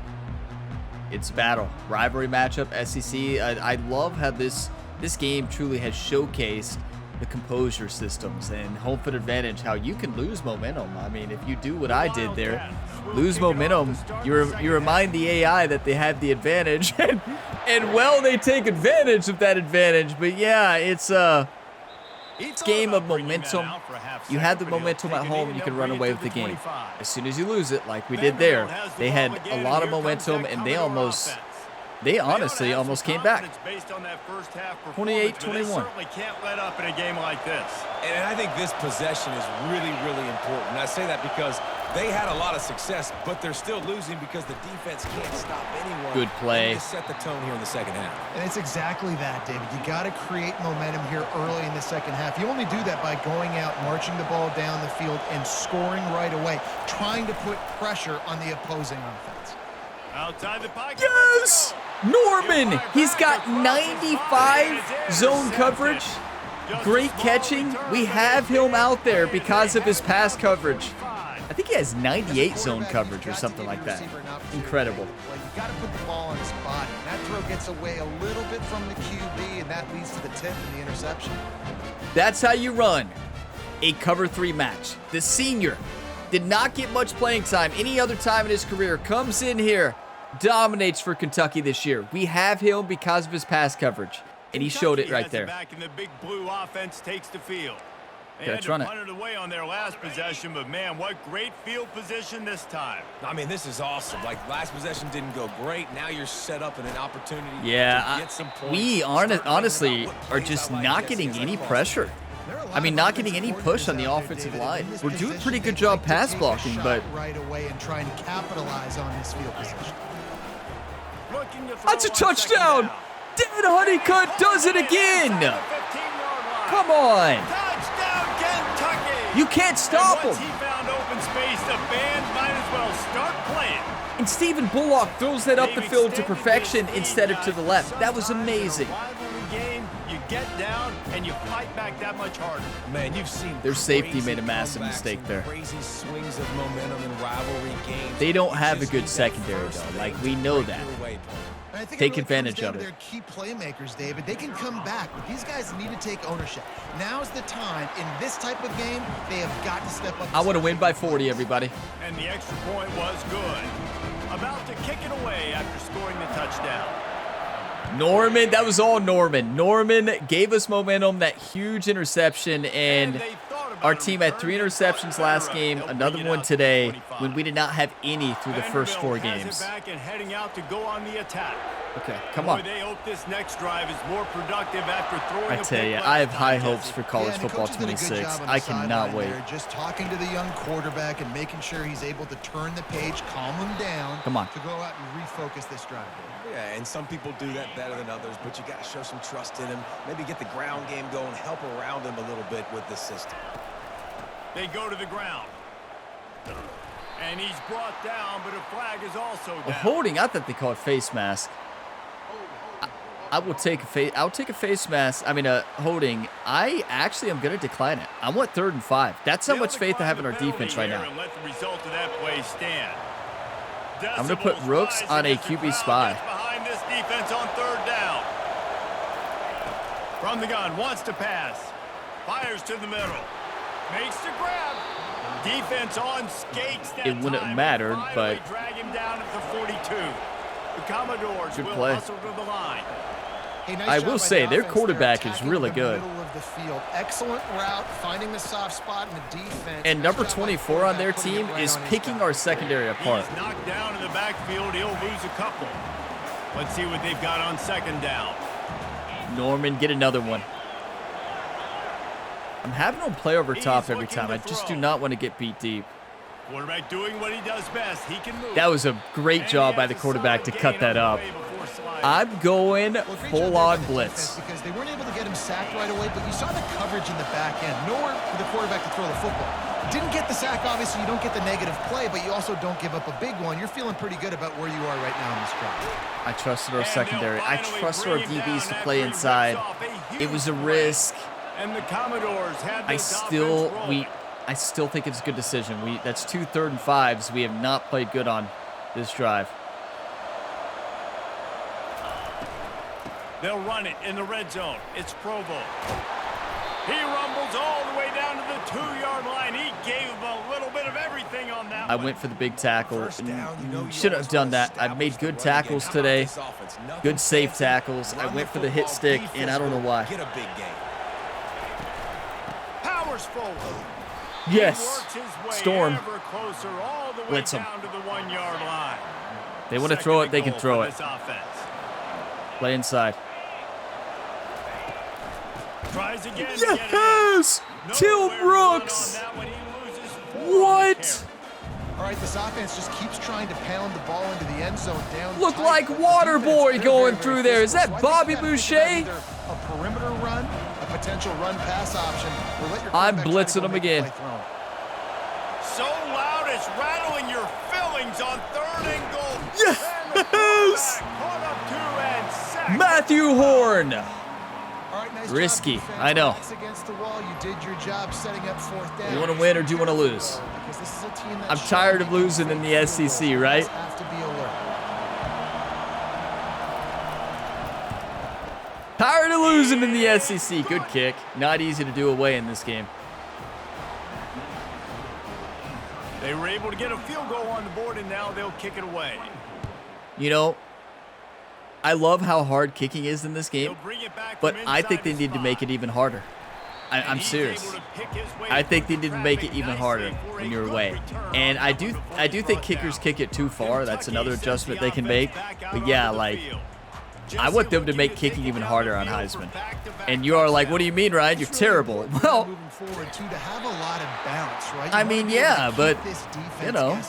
A: it's a battle. Rivalry matchup, SEC. I love how this game truly has showcased the composure systems and home field advantage, how you can lose momentum. I mean, if you do what I did there, lose momentum, you remind the AI that they have the advantage, and well, they take advantage of that advantage. But yeah, it's a game of momentum. You have the momentum at home, you can run away with the game. As soon as you lose it, like we did there, they had a lot of momentum, and they honestly almost came back. 28-21.
B: Certainly can't let up in a game like this.
C: And I think this possession is really, really important. And I say that because they had a lot of success, but they're still losing because the defense can't stop anyone.
A: Good play.
C: To set the tone here in the second half.
D: And it's exactly that, David. You got to create momentum here early in the second half. You only do that by going out, marching the ball down the field, and scoring right away, trying to put pressure on the opposing offense.
B: Outside the pocket.
A: Yes! Norman! He's got 95 zone coverage. Great catching. We have him out there because of his pass coverage. I think he has 98 zone coverage or something like that. Incredible.
D: Well, you got to put the ball on his body. That throw gets away a little bit from the QB, and that leads to the tip and the interception.
A: That's how you run a cover 3 match. The senior did not get much playing time any other time in his career. Comes in here, dominates for Kentucky this year. We have him because of his pass coverage, and he showed it right there.
B: Back and the big blue offense takes the field. They
A: Okay,
B: had
A: let's
B: to
A: run it.
B: punt it away on their last possession, but man, what great field position this time.
C: I mean, this is awesome. Like, last possession didn't go great. Now you're set up in an opportunity to get some points.
A: We honestly are just not getting any pressure. I mean, not getting any push on the offensive line. We're doing a pretty good job pass blocking, but
D: right away and trying to capitalize on this field position.
A: that's a touchdown. Dan Honeycutt does it again. Come on.
B: Touchdown, Kentucky.
A: You can't stop him.
B: Once he found open space, the band might as well start playing.
A: And Stephen Bullock throws that up the field to perfection instead of to the left. That was amazing.
B: Game, you get down and you fight back that much harder.
C: Man, you've seen
A: Their safety
C: crazy
A: made a massive
C: comebacks
A: mistake
C: and
A: there.
C: Crazy swings of momentum in rivalry games.
A: They don't have a
C: Just
A: good
C: need that
A: secondary,
C: first
A: though.
C: thing
A: Like,
C: to
A: we know
C: break
A: that.
C: your way, Paul.
D: And I think
A: Take
D: it really
A: advantage
D: comes down
A: of
D: to
A: it.
D: their key playmakers, David. They can come back, but these guys need to take ownership. Now's the time. In this type of game, they have got to step up.
A: I want to win by 40, everybody.
B: And the extra point was good. About to kick it away after scoring the touchdown.
A: Norman, that was all Norman. Norman gave us momentum, that huge interception, and
B: they thought about
A: our
B: a
A: team had
B: return.
A: 3
B: They thought
A: interceptions
B: better
A: last
B: of it.
A: game,
B: They'll
A: another
B: bring it
A: one
B: out to
A: today
B: 25.
A: when we did not have any through the first 4
B: Vanderbilt
A: games.
B: has it back and heading out to go on the attack.
A: Okay, come
B: Boy,
A: on.
B: they hope this next drive is more productive after throwing
A: I
B: a
A: tell
B: pick
A: you,
B: last
A: I have high
B: time,
A: hopes
B: Jesse.
A: for college
D: and the
A: football
D: coaches did a good
A: 26.
D: job on the
A: I cannot
D: sideline
A: wait.
D: there, just talking to the young quarterback and making sure he's able to turn the page, calm him down.
A: Come on.
D: To go out and refocus this drive.
C: Yeah, and some people do that better than others, but you got to show some trust in him. Maybe get the ground game going, help around him a little bit with this system.
B: They go to the ground. And he's brought down, but a flag is also down.
A: Holding, I thought they called face mask. I will take a face. I'll take a face mask. I mean, holding. I actually am going to decline it. I want 3rd and 5. That's how much faith I have in our defense right now.
B: And let the result of that play stand.
A: I'm going to put Rooks on a QB spy.
B: Behind this defense on 3rd down. From the gun, wants to pass. Fires to the middle. Makes the grab. Defense on skates that
A: It wouldn't
B: time.
A: matter,
B: Finally
A: but
B: drag him down at the 42. The Commodores
A: good
B: will
A: play.
B: hustle to the line.
D: Hey, nice
A: I
D: job
A: will
D: by
A: say,
D: the
A: their
D: offense
A: quarterback
D: there,
A: is
D: attacking
A: really
D: the
A: good.
D: middle of the field. Excellent route, finding the soft spot in the defense.
A: And
D: Nice
A: number
D: job by
A: 24 on their
D: putting it
A: team
D: right
A: is
D: on his
A: picking
D: back.
A: our secondary apart.
B: He's knocked down in the backfield. He'll lose a couple. Let's see what they've got on 2nd down.
A: Norman, get another one. I'm having him play over top every time. I just do not want to get beat deep.
B: Quarterback doing what he does best. He can move.
A: That was a great job by the quarterback to cut that up. I'm going full-on blitz.
D: Because they weren't able to get him sacked right away, but you saw the coverage in the back end. Nowhere for the quarterback to throw the football. Didn't get the sack, obviously. You don't get the negative play, but you also don't give up a big one. You're feeling pretty good about where you are right now in this drive.
A: I trusted our secondary. I trusted our DBs to play inside. It was a risk.
B: And the Commodores had
A: I still think it's a good decision. That's 2 3rd and 5s. We have not played good on this drive.
B: They'll run it in the red zone. It's Provo. He rumbles all the way down to the 2-yard line. He gave him a little bit of everything on that
A: I
B: one.
A: went for the big tackle. Shouldn't have done that. I made good tackles today. Good safe tackles. I went for the hit stick, and I don't know why.
C: Get a big game.
B: Powers forward.
A: Yes. Storm.
B: Blitz
A: him.
B: down to the 1-yard line.
A: They want to throw it, they can throw it. Play inside.
B: Tries again.
A: Yes! Till Brooks! What?
D: All right, this offense just keeps trying to pound the ball into the end zone down.
A: Look like Waterboy going through there. Is that Bobby Boucher?
D: A perimeter run, a potential run-pass option.
A: I'm blitzing him again.
B: So loud it's rattling your fillings on 3rd and goal.
A: Yes!
B: Caught up 2 and sacked.
A: Matthew Horn.
D: All right, nice
A: Risky,
D: job,
A: I know.
D: Against the wall, you did your job setting up 4th down.
A: Do you want to win or do you want to lose?
D: Because this is a team that
A: I'm tired of losing in the SEC, right?
D: have to be alert.
A: Tired of losing in the SEC. Good kick. Not easy to do away in this game.
B: They were able to get a field goal on the board, and now they'll kick it away.
A: You know, I love how hard kicking is in this game, but I think they need to make it even harder. I'm serious. I think they need to make it even harder when you're away. And I do think kickers kick it too far. That's another adjustment they can make. But yeah, like, I want them to make kicking even harder on Heisman. And you are like, what do you mean, Ryan? You're terrible. Well, I mean, yeah, but, you know.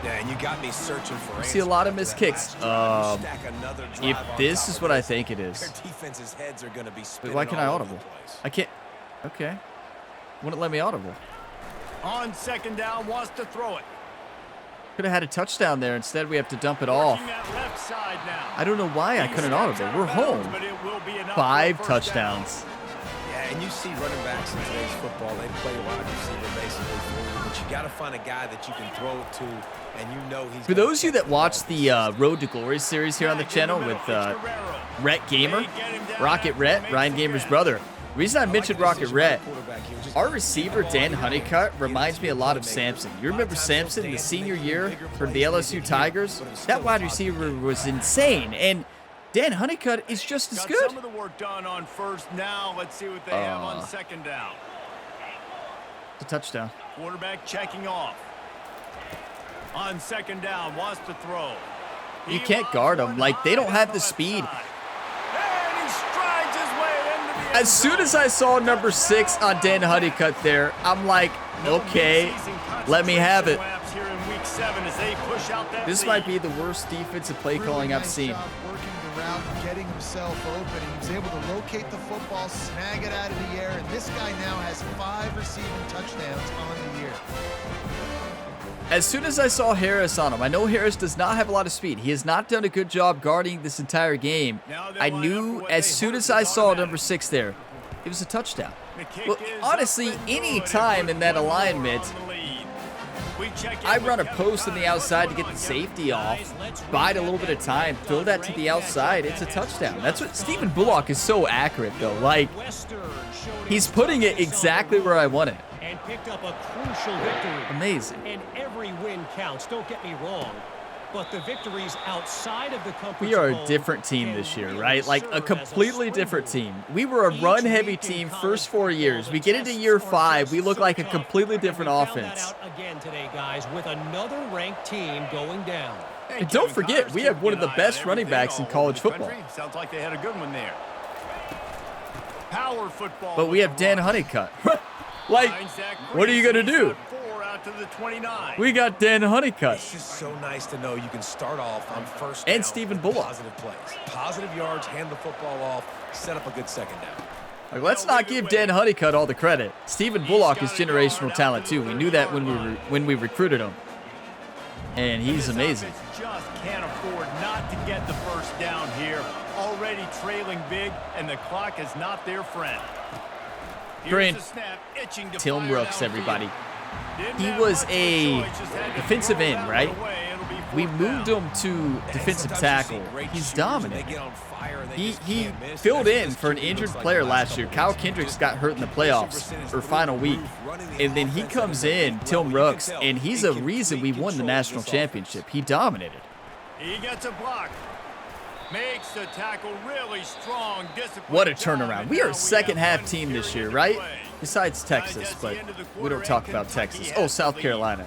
C: Yeah, and you got me searching for
A: see a lot of missed kicks. If this is what I think it is. Wait, why can't I audible? I can't. Okay. Wouldn't let me audible.
B: On 2nd down, wants to throw it.
A: Could have had a touchdown there. Instead, we have to dump it off. I don't know why I couldn't audible. We're home. 5 touchdowns.
C: Yeah, and you see running backs in today's football, they play wide receiver basically for you, but you got to find a guy that you can throw it to, and you know he's.
A: For those of you that watch the Road to Glory series here on the channel with Rhett Gamer, Rocket Rhett, Ryan Gamer's brother. The reason I mentioned Rocket Rhett, our receiver, Dan Honeycutt, reminds me a lot of Sampson. You remember Sampson, the senior year for the LSU Tigers? That wide receiver was insane, and Dan Honeycutt is just as good.
B: Some of the work done on 1st. Now let's see what they have on 2nd down.
A: It's a touchdown.
B: Quarterback checking off. On 2nd down, wants to throw.
A: You can't guard them. Like, they don't have the speed. As soon as I saw number 6 on Dan Honeycutt there, I'm like, okay, let me have it. This might be the worst defensive play calling I've seen.
D: Working the route, getting himself open. He was able to locate the football, snag it out of the air, and this guy now has 5 receiving touchdowns on the year.
A: As soon as I saw Harris on him, I know Harris does not have a lot of speed. He has not done a good job guarding this entire game. I knew as soon as I saw number 6 there, it was a touchdown. Well, honestly, any time in that alignment, I run a post on the outside to get the safety off, bide a little bit of time, throw that to the outside, it's a touchdown. That's what Stephen Bullock is so accurate, though. Like, he's putting it exactly where I want it.
E: And picked up a crucial victory.
A: Amazing.
E: And every win counts, don't get me wrong. But the victories outside of the comfort
A: We are a different team this year, right? Like a completely different team. We were a run-heavy team first 4 years. We get into year 5, we look like a completely different offense.
E: Again today, guys, with another ranked team going down.
A: And don't forget, we have one of the best running backs in college football.
B: Sounds like they had a good one there. Power football.
A: But we have Dan Honeycutt. Like, what are you going to do? We got Dan Honeycutt.
C: It's just so nice to know you can start off on first
A: and
C: down
A: Stephen
C: with
A: Bullock.
C: positive plays. Positive yards, hand the football off, set up a good second down.
A: Like, let's not give Dan Honeycutt all the credit. Stephen Bullock is generational talent too. We knew that when we recruited him, and he's amazing.
B: Just can't afford not to get the first down here. Already trailing big, and the clock is not their friend.
A: Green. Tim Brooks, everybody. He was a defensive end, right? We moved him to defensive tackle. He's dominant. He filled in for an injured player last year. Kyle Kendricks got hurt in the playoffs, or final week. And then he comes in, Tim Brooks, and he's a reason we won the national championship. He dominated.
B: He gets a block. Makes the tackle really strong.
A: What a turnaround. We are a second half team this year, right? Besides Texas, but we don't talk about Texas. Oh, South Carolina.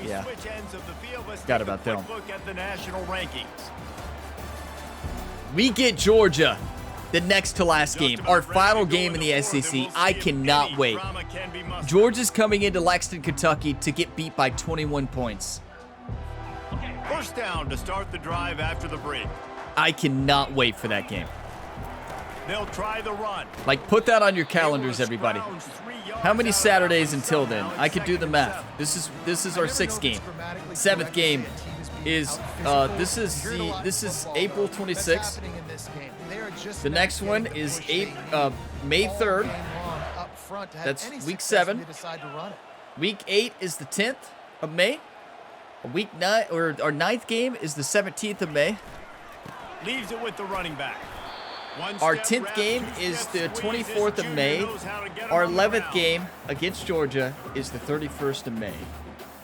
A: Yeah. Forgot about them.
B: Look at the national rankings.
A: We get Georgia, the next to last game, our final game in the SEC. I cannot wait. Georgia's coming into Lexington, Kentucky to get beat by 21 points.
B: First down to start the drive after the break.
A: I cannot wait for that game.
B: They'll try the run.
A: Like, put that on your calendars, everybody. How many Saturdays until then? I could do the math. This is our 6th game. 7th game is this is April 26th. The next one is May 3rd. That's week 7. Week 8 is the 10th of May. Week 9 or our 9th game is the 17th of May.
B: Leaves it with the running back.
A: Our 10th game is the 24th of May. Our 11th game against Georgia is the 31st of May.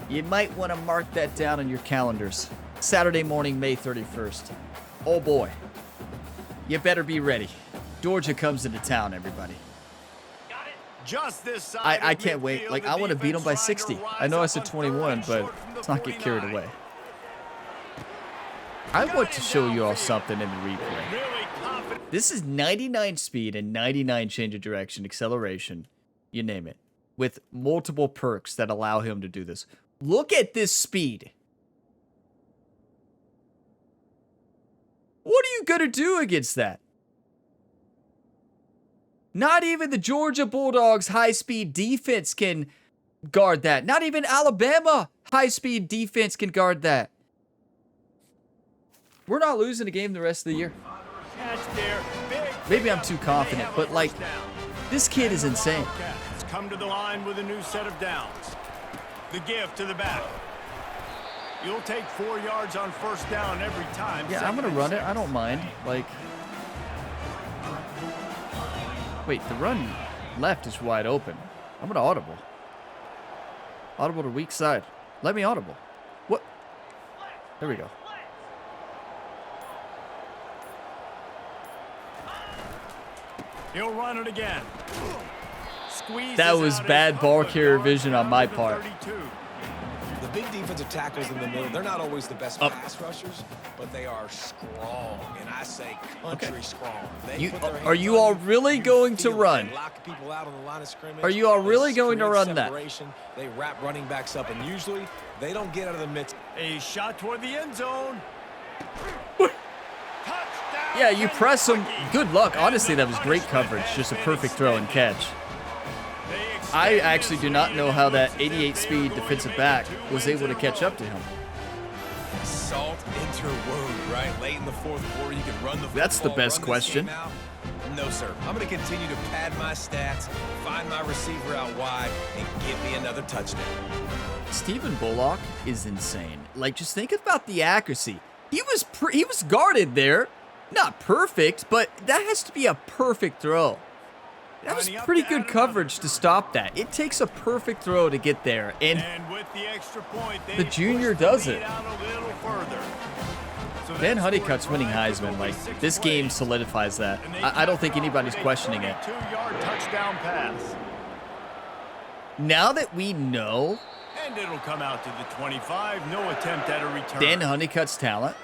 A: You might want to mark that down on your calendars. Saturday morning, May 31st. Oh boy. You better be ready. Georgia comes into town, everybody.
B: Just this side
A: I can't wait. Like, I want to beat them by 60. I know I said 21, but let's not get carried away. I want to show you all something in the replay. This is 99 speed and 99 change of direction, acceleration, you name it, with multiple perks that allow him to do this. Look at this speed. What are you going to do against that? Not even the Georgia Bulldogs high-speed defense can guard that. Not even Alabama high-speed defense can guard that. We're not losing a game the rest of the year. Maybe I'm too confident, but like, this kid is insane.
B: It's come to the line with a new set of downs. The give to the back. You'll take 4 yards on first down every time.
A: Yeah, I'm going to run it. I don't mind. Like, wait, the run left is wide open. I'm going to audible. Audible to weak side. Let me audible. What? There we go.
B: He'll run it again.
A: That was bad ball carrier vision on my part.
C: The big defensive tackles in the middle, they're not always the best pass rushers, but they are strong, and I say country strong.
A: Are you all really going to run? Are you all really going to run that?
C: They wrap running backs up, and usually they don't get out of the midst.
B: A shot toward the end zone.
A: Yeah, you press him. Good luck. Honestly, that was great coverage. Just a perfect throw and catch. I actually do not know how that 88-speed defensive back was able to catch up to him.
C: Salt into your wound, right? Late in the fourth quarter, you can run the football.
A: That's the best question.
C: No, sir. I'm going to continue to pad my stats, find my receiver out wide, and get me another touchdown.
A: Stephen Bullock is insane. Like, just think about the accuracy. He was guarded there. Not perfect, but that has to be a perfect throw. That was pretty good coverage to stop that. It takes a perfect throw to get there, and
B: with the extra point,
A: the junior does it. Ben Honeycutt's winning Heisman. Like, this game solidifies that. I don't think anybody's questioning it.
B: 2-yard touchdown pass.
A: Now that we know,
B: and it'll come out to the 25. No attempt at a return.
A: Dan Honeycutt's talent,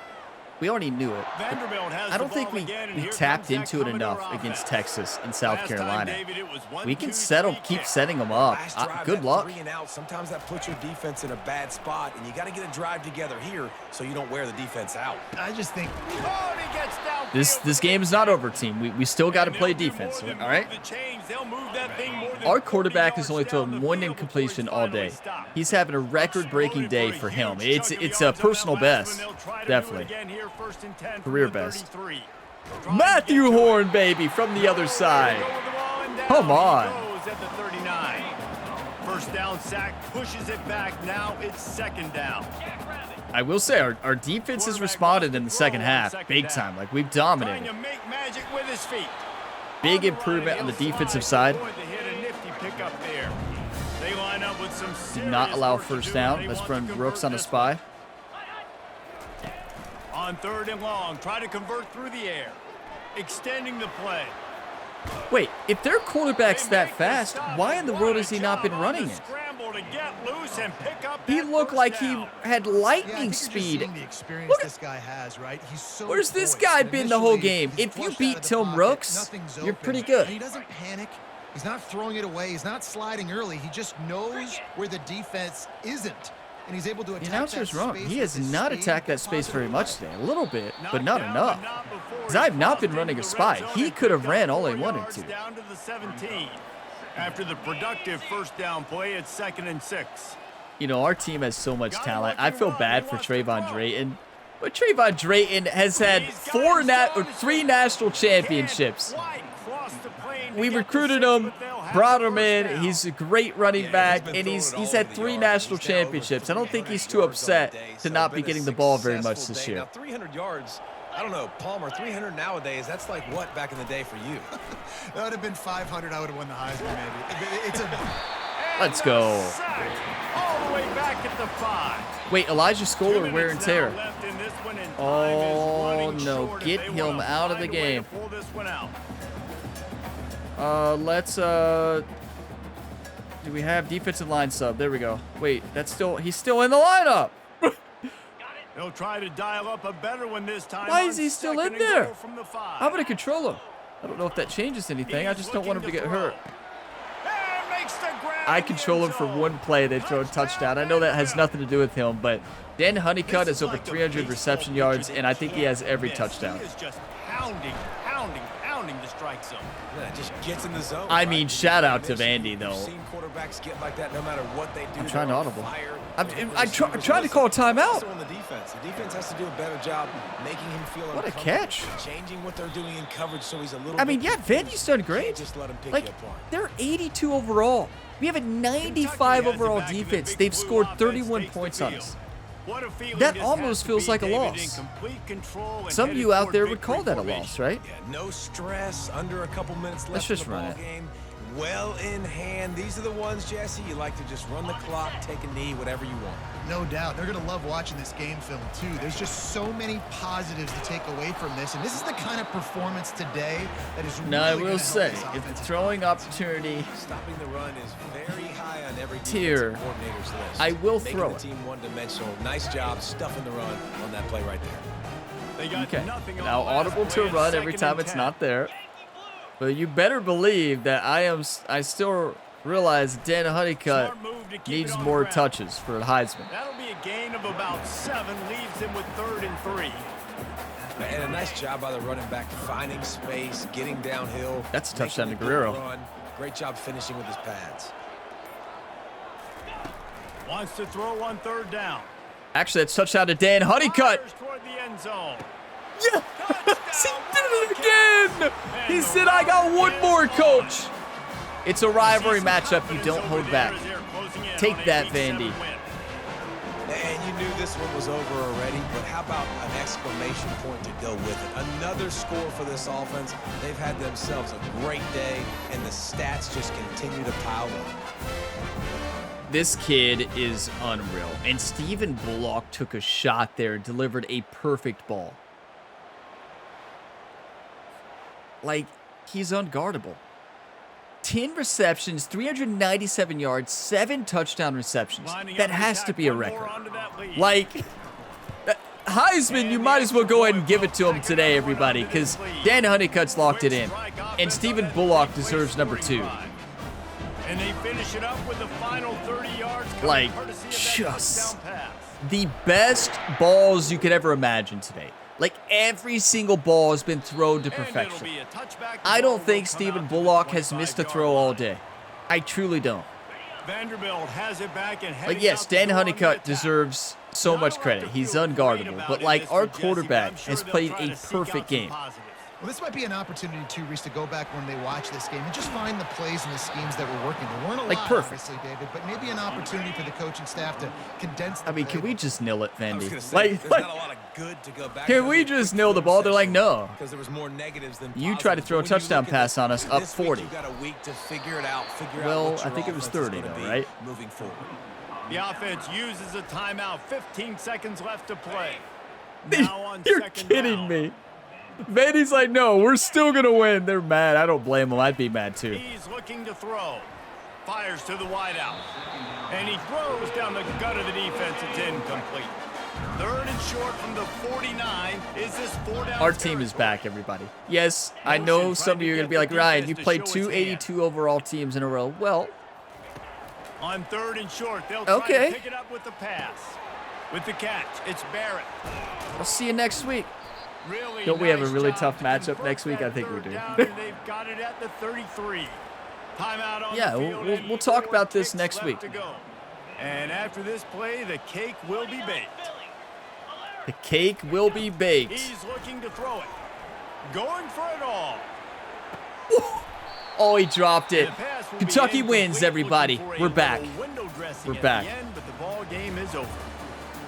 A: We already knew it.
B: Vanderbilt has
A: I don't
B: the
A: think
B: ball
A: we
B: again, and here
A: tapped
B: comes that
A: into it
B: coming
A: enough
B: to our
A: against
B: offense.
A: Texas and South
B: Last time,
A: Carolina.
B: David, it was 1,
A: We can
B: 2,
A: settle,
B: 3
A: keep
B: kick.
A: setting them up.
C: Last drive,
A: Good
C: that
A: luck.
C: 3 and out, sometimes that puts your defense in a bad spot, and you got to get a drive together here so you don't wear the defense out.
D: I just think
B: Oh, and he gets downfield.
A: This game is not over, team. We still got to
B: And
A: play
B: they'll do
A: defense,
B: more than
A: all right?
B: move the chains. They'll move that thing more than
A: Our
B: 40
A: quarterback has
B: yards
A: only
B: down
A: thrown
B: the
A: one
B: field before
A: incompletion
B: he's
A: all
B: finally
A: day.
B: stopped.
A: He's having a record-breaking day for him. It's a personal best, definitely. Career best. Matthew Horn, baby, from the other side. Come on.
B: First down, sack, pushes it back. Now it's second down.
A: I will say, our defense has responded in the second half, big time. Like, we've
B: Trying
A: dominated.
B: to make magic with his feet.
A: Big improvement on the defensive side.
B: Going to hit a nifty pickup there. They line up with some
A: Did not
B: serious
A: allow
B: work to
A: first
B: do.
A: down.
B: They
A: Let's
B: want
A: run
B: to
A: Brooks
B: convert
A: on a
B: this
A: spy.
B: On 3rd and long, try to convert through the air. Extending the play.
A: Wait, if their quarterback's
B: They
A: that
B: make the
A: fast,
B: stop.
A: why in the
B: What
A: world
B: a
A: has he not been
B: job on
A: running
B: the
A: it?
B: scramble to get loose and pick up
A: He
B: that
A: looked
B: first
A: like he
B: down.
A: had
D: Yeah, I
A: lightning
D: think you're just
A: speed.
D: seeing the experience
A: Look at-
D: this guy has, right? He's so
A: Where's this
D: poised,
A: guy
D: and
A: been the whole
D: initially,
A: game?
D: he's
A: If you
D: flushed
A: beat
D: out of the
A: Tim
D: pocket,
A: Brooks,
D: nothing's
A: you're
D: open,
A: pretty good.
D: and he doesn't panic. He's not throwing it away. He's not sliding early. He just knows where the defense isn't, and he's able to attack
A: The announcer's
D: that
A: wrong.
D: space
A: He
D: with
A: has
D: his
A: not
D: speed
A: attacked that
D: in a
A: space very
D: positive
A: much
D: way.
A: today. A little bit, but
B: Knocked
A: not
B: down,
A: enough.
B: but not before
A: Because
B: he
A: I have not been
B: crossed
A: running a
B: into the
A: spy.
B: red zone
A: He
B: and
A: could have
B: picked up
A: ran all he
B: 4
A: wanted
B: yards
A: to.
B: down to the 17. After the productive first down play, it's 2nd and 6.
A: You know, our team has so much talent. I feel bad for Trayvon Drayton. But Trayvon Drayton has had 3 national championships. We recruited him, brought him in. He's a great running back, and he's had 3 national championships. I don't think he's too upset to not be getting the ball very much this year.
C: Now, 300 yards, I don't know, Palmer, 300 nowadays, that's like what back in the day for you?
D: That would have been 500. I would have won the Heisman, maybe. It's a
A: Let's go.
B: All the way back at the 5.
A: Wait, Elijah Scholar, wear and tear.
B: Left in this one, and
A: Oh,
B: time is running
A: no.
B: short, and
A: Get
B: they
A: him
B: wanna
A: out of
B: find
A: the
B: a way to
A: game.
B: pull this one out.
A: Let's do we have defensive line sub? There we go. Wait, he's still in the lineup.
B: They'll try to dial up a better one this time.
A: Why
B: on
A: is he still
B: 2nd
A: in
B: and goal
A: there?
B: from the 5.
A: How about a controller? I don't know if that changes anything. I just don't want him to get hurt. I control him for one play. They throw a touchdown. I know that has nothing to do with him, but Dan Honeycutt has over 300 reception yards, and I think he has every touchdown.
B: He is just pounding the strike zone.
C: Yeah, it just gets in the zone.
A: I
C: right?
A: mean, shout out to
C: You've
A: Vandy, though.
C: seen quarterbacks get like that no matter what they do.
A: I'm trying to
C: They're on
A: audible.
C: fire.
A: I'm trying to call a timeout.
C: Also on the defense. The defense has to do a better job making him feel
A: What a
C: uncomfortable,
A: catch.
C: changing what they're doing in coverage so he's a little
A: I mean,
C: bit
A: yeah,
C: confused.
A: Vandy's done
C: You
A: great.
C: can't just let him pick
A: Like,
C: you apart.
A: they're 82 overall. We have a 95 overall defense. They've scored 31 points on us. That almost feels like a loss. Some of you out there would call that a loss, right?
C: Yeah, no stress, under a couple minutes left
A: Let's just
C: in the
A: run
C: ball
A: it.
C: game. Well in hand. These are the ones, Jesse, you like to just run the clock, take a knee, whatever you want.
D: No doubt. They're going to love watching this game film, too. There's just so many positives to take away from this. And this is the kind of performance today that is really
A: Now, I
D: gonna
A: will
D: help
A: say,
D: this
A: if the
D: offensive
A: throwing opportunity,
C: Stopping the run is very high on every
A: Tier.
C: defensive coordinator's list.
A: I will
C: Making
A: throw
C: the
A: it.
C: team one-dimensional. Nice job stuffing the run on that play right there.
B: They got
A: okay.
B: nothing on
A: Now,
B: the last
A: audible
B: play
A: to
B: at
A: run every
B: 2nd
A: time
B: and
A: it's
B: 10.
A: not there. But you better believe that I still realize Dan Honeycutt
B: Smart move to keep
A: needs
B: it on the
A: more
B: ground.
A: touches for a Heisman.
B: That'll be a gain of about 7, leaves him with 3rd and 3.
C: And a nice job by the running back, finding space, getting downhill.
A: That's a touchdown
C: making
A: to
C: a good
A: Guerrero.
C: run. Great job finishing with his pads.
B: Wants to throw on 3rd down.
A: Actually, that's touchdown to Dan Honeycutt.
B: Fires toward the end zone.
A: Yeah, he did it again. He said, "I got one more, coach." It's a rivalry matchup. You don't hold back. Take that, Vandy.
C: And you knew this one was over already, but how about an exclamation point to go with it? Another score for this offense. They've had themselves a great day, and the stats just continue to pile up.
A: This kid is unreal. And Stephen Bullock took a shot there and delivered a perfect ball. Like, he's unguardable. 10 receptions, 397 yards, 7 touchdown receptions. That has to be a record. Like, Heisman, you might as well go ahead and give it to him today, everybody, because Dan Honeycutt's locked it in. And Stephen Bullock deserves number 2.
B: And they finish it up with the final 30 yards.
A: Like, just the best balls you could ever imagine today. Like, every single ball has been thrown to perfection. I don't think Stephen Bullock has missed a throw all day. I truly don't.
B: Vanderbilt has it back and
A: like, yes, Dan Honeycutt deserves so much credit. He's unguardable. But, like, our quarterback has played a perfect game.
D: Well, this might be an opportunity, too, Reese, to go back when they watch this game and just find the plays and the schemes that were working. There weren't a lot, obviously, David, but maybe an opportunity for the coaching staff to condense the
A: I mean, can we just nil it, Vandy?
C: Like,
A: can we just nil the ball? They're like, no.
C: There was more negatives than
A: you tried to throw a touchdown pass on us up 40.
C: Well,
A: I think it was 30, though, right?
C: Moving forward.
B: The offense uses a timeout. 15 seconds left to play.
A: You're kidding me. Vandy's like, no, we're still going to win. They're mad. I don't blame them. I'd be mad, too.
B: He's looking to throw. Fires to the wideout. And he throws down the gut of the defense. It's incomplete. 3rd and short from the 49. Is this 4 down?
A: Our team is back, everybody. Yes, I know some of you are going to be like, Ryan, you played 2 82 overall teams in a row. Well,
B: on 3rd and short, they'll try to pick it up with the pass. With the catch, it's Barrett.
A: I'll see you next week. Don't we have a really tough matchup next week? I think we do.
B: They've got it at the 33. Timeout on
A: yeah, we'll talk about this next week.
B: And after this play, the cake will be baked.
A: The cake will be baked.
B: He's looking to throw it. Going for it all.
A: Oh, he dropped it. Kentucky wins, everybody. We're back. We're back.
B: But the ball game is over.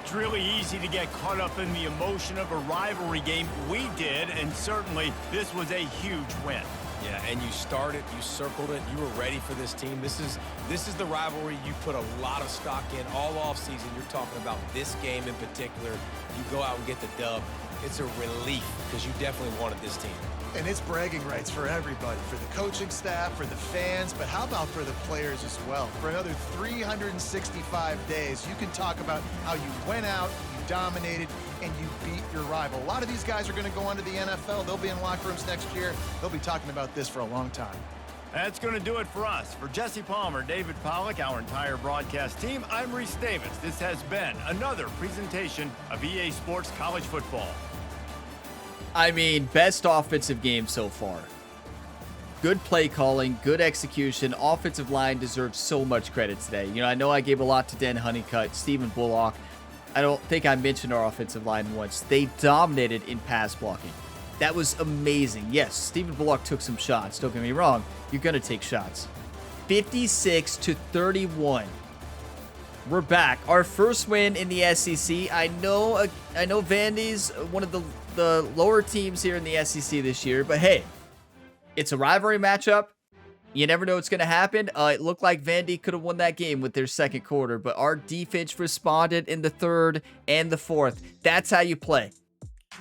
B: It's really easy to get caught up in the emotion of a rivalry game. We did, and certainly this was a huge win.
C: Yeah, and you started, you circled it, you were ready for this team. This is the rivalry you put a lot of stock in all offseason. You're talking about this game in particular. You go out and get the dub. It's a relief because you definitely wanted this team.
D: And it's bragging rights for everybody, for the coaching staff, for the fans, but how about for the players as well? For another 365 days, you can talk about how you went out, you dominated, and you beat your rival. A lot of these guys are going to go on to the NFL. They'll be in locker rooms next year. They'll be talking about this for a long time.
B: That's going to do it for us. For Jesse Palmer, David Pollack, our entire broadcast team, I'm Reese Davis. This has been another presentation of EA Sports College Football.
A: I mean, best offensive game so far. Good play calling, good execution. Offensive line deserves so much credit today. You know, I know I gave a lot to Dan Honeycutt, Stephen Bullock. I don't think I mentioned our offensive line once. They dominated in pass blocking. That was amazing. Yes, Stephen Bullock took some shots. Don't get me wrong. You're going to take shots. 56-31. We're back. Our first win in the SEC. I know Vandy's one of the lower teams here in the SEC this year, but hey, it's a rivalry matchup. You never know what's going to happen. It looked like Vandy could have won that game with their second quarter, but our defense responded in the 3rd and the 4th. That's how you play.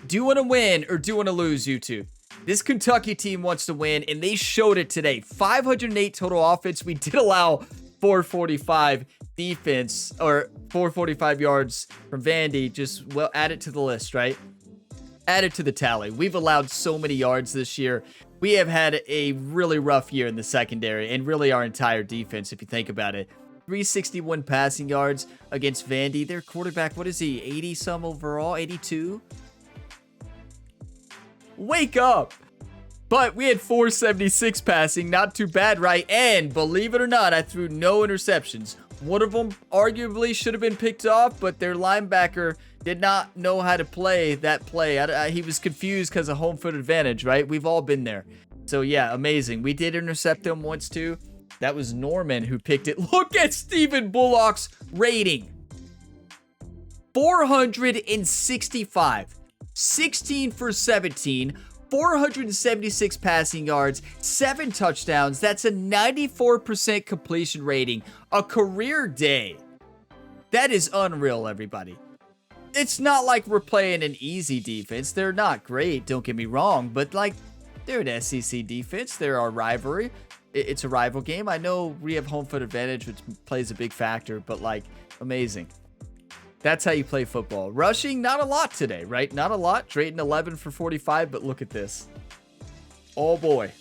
A: Do you want to win or do you want to lose, YouTube? This Kentucky team wants to win, and they showed it today. 508 total offense. We did allow 445 defense, or 445 yards from Vandy. Just, well, add it to the list, right? Add it to the tally. We've allowed so many yards this year. We have had a really rough year in the secondary, and really our entire defense, if you think about it. 361 passing yards against Vandy. Their quarterback, what is he? 80-some overall? 82? Wake up! But we had 476 passing. Not too bad, right? And believe it or not, I threw no interceptions. One of them arguably should have been picked off, but their linebacker did not know how to play that play. He was confused because of home field advantage, right? We've all been there. So, yeah, amazing. We did intercept him once, too. That was Norman who picked it. Look at Stephen Bullock's rating. 465. 16 for 17. 476 passing yards, 7 touchdowns. That's a 94% completion rating. A career day. That is unreal, everybody. It's not like we're playing an easy defense. They're not great, don't get me wrong, but like, they're an SEC defense. They're our rivalry. It's a rival game. I know we have home field advantage, which plays a big factor, but like, amazing. That's how you play football. Rushing, not a lot today, right? Not a lot. Drayton 11 for 45, but look at this. Oh boy.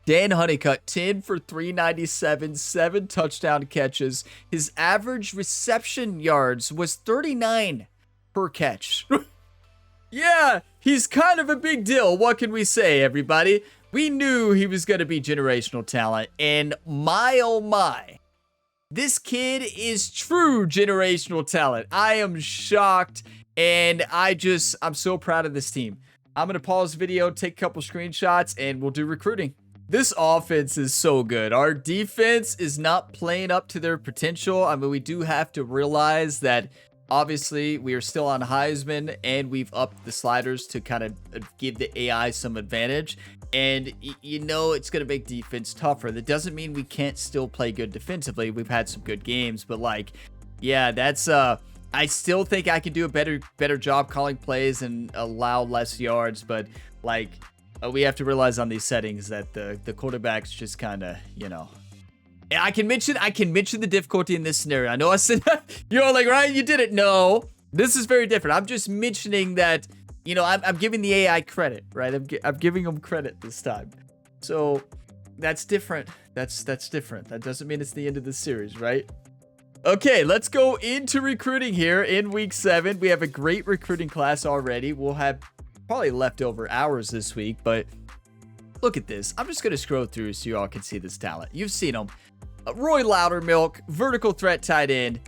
A: Dan Honeycutt, 10 for 397, 7 touchdown catches. His average reception yards was 39 per catch. Yeah, he's kind of a big deal. What can we say, everybody? We knew he was going to be generational talent, and my oh my. This kid is true generational talent. I am shocked, and I'm so proud of this team. I'm going to pause the video, take a couple screenshots, and we'll do recruiting. This offense is so good. Our defense is not playing up to their potential. I mean, we do have to realize that obviously we are still on Heisman, and we've upped the sliders to kind of give the AI some advantage. And you know it's going to make defense tougher. That doesn't mean we can't still play good defensively. We've had some good games, but like, yeah, that's I still think I can do a better job calling plays and allow less yards, but like we have to realize on these settings that the quarterback's just kind of, you know. And I can mention the difficulty in this scenario. I know I said you're all like, Ryan, you did it. No, this is very different. I'm just mentioning that, you know, I'm giving the AI credit, right? I'm giving them credit this time. So that's different. That's different. That doesn't mean it's the end of the series, right? Okay, let's go into recruiting here in week 7. We have a great recruiting class already. We'll have probably leftover hours this week, but look at this. I'm just going to scroll through so you all can see this talent. You've seen them. Roy Loudermilk, vertical threat tight end.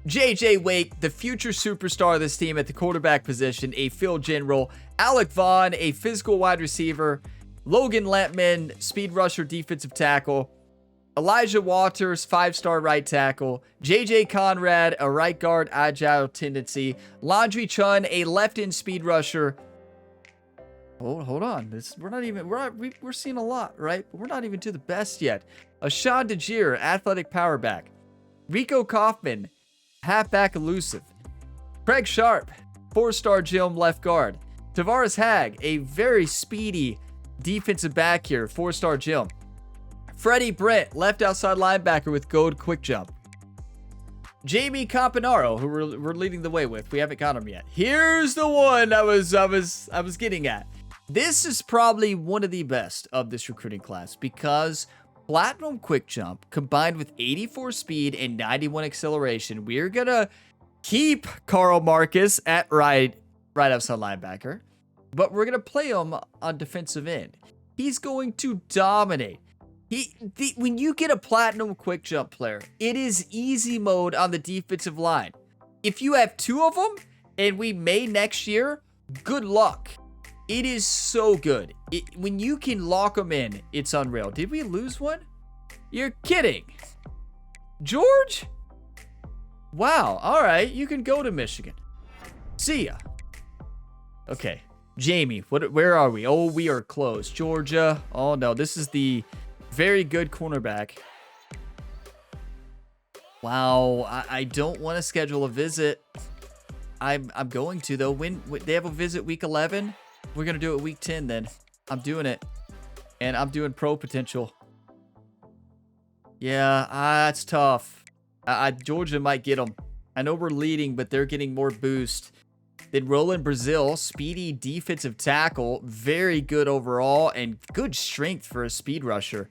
A: J.J. Wake, the future superstar of this team at the quarterback position, a field general. Alec Vaughn, a physical wide receiver. Logan Lampman, speed rusher, defensive tackle. Elijah Waters, 5-star right tackle. J.J. Conrad, a right guard, agile tendency. Landry Chun, a left-end speed rusher. Hold on. We're seeing a lot, right? We're not even to the best yet. Ashawn DeGier, athletic power back. Rico Kaufman, halfback elusive. Craig Sharp, 4-star Gym left guard. Tavares Hagg, a very speedy defensive back here, 4-star Gym. Freddie Brent, left outside linebacker with gold quick jump. Jamie Campanaro, who we're leading the way with. We haven't got him yet. Here's the one I was getting at. This is probably one of the best of this recruiting class because Platinum quick jump combined with 84 speed and 91 acceleration. We're gonna keep Carl Marcus at right outside linebacker, but we're gonna play him on defensive end. He's going to dominate. When you get a platinum quick jump player, it is easy mode on the defensive line. If you have 2 of them, and we may next year, good luck. It is so good. When you can lock them in, it's unreal. Did we lose one? You're kidding. George? Wow. All right. You can go to Michigan. See ya. Okay. Jamie, where are we? Oh, we are close. Georgia. Oh, no. This is the very good cornerback. Wow. I don't want to schedule a visit. I'm going to, though. When they have a visit week 11, we're going to do it week 10 then. I'm doing it. And I'm doing pro potential. Yeah, that's tough. Georgia might get them. I know we're leading, but they're getting more boost. Then Roland Brazil, speedy defensive tackle. Very good overall and good strength for a speed rusher.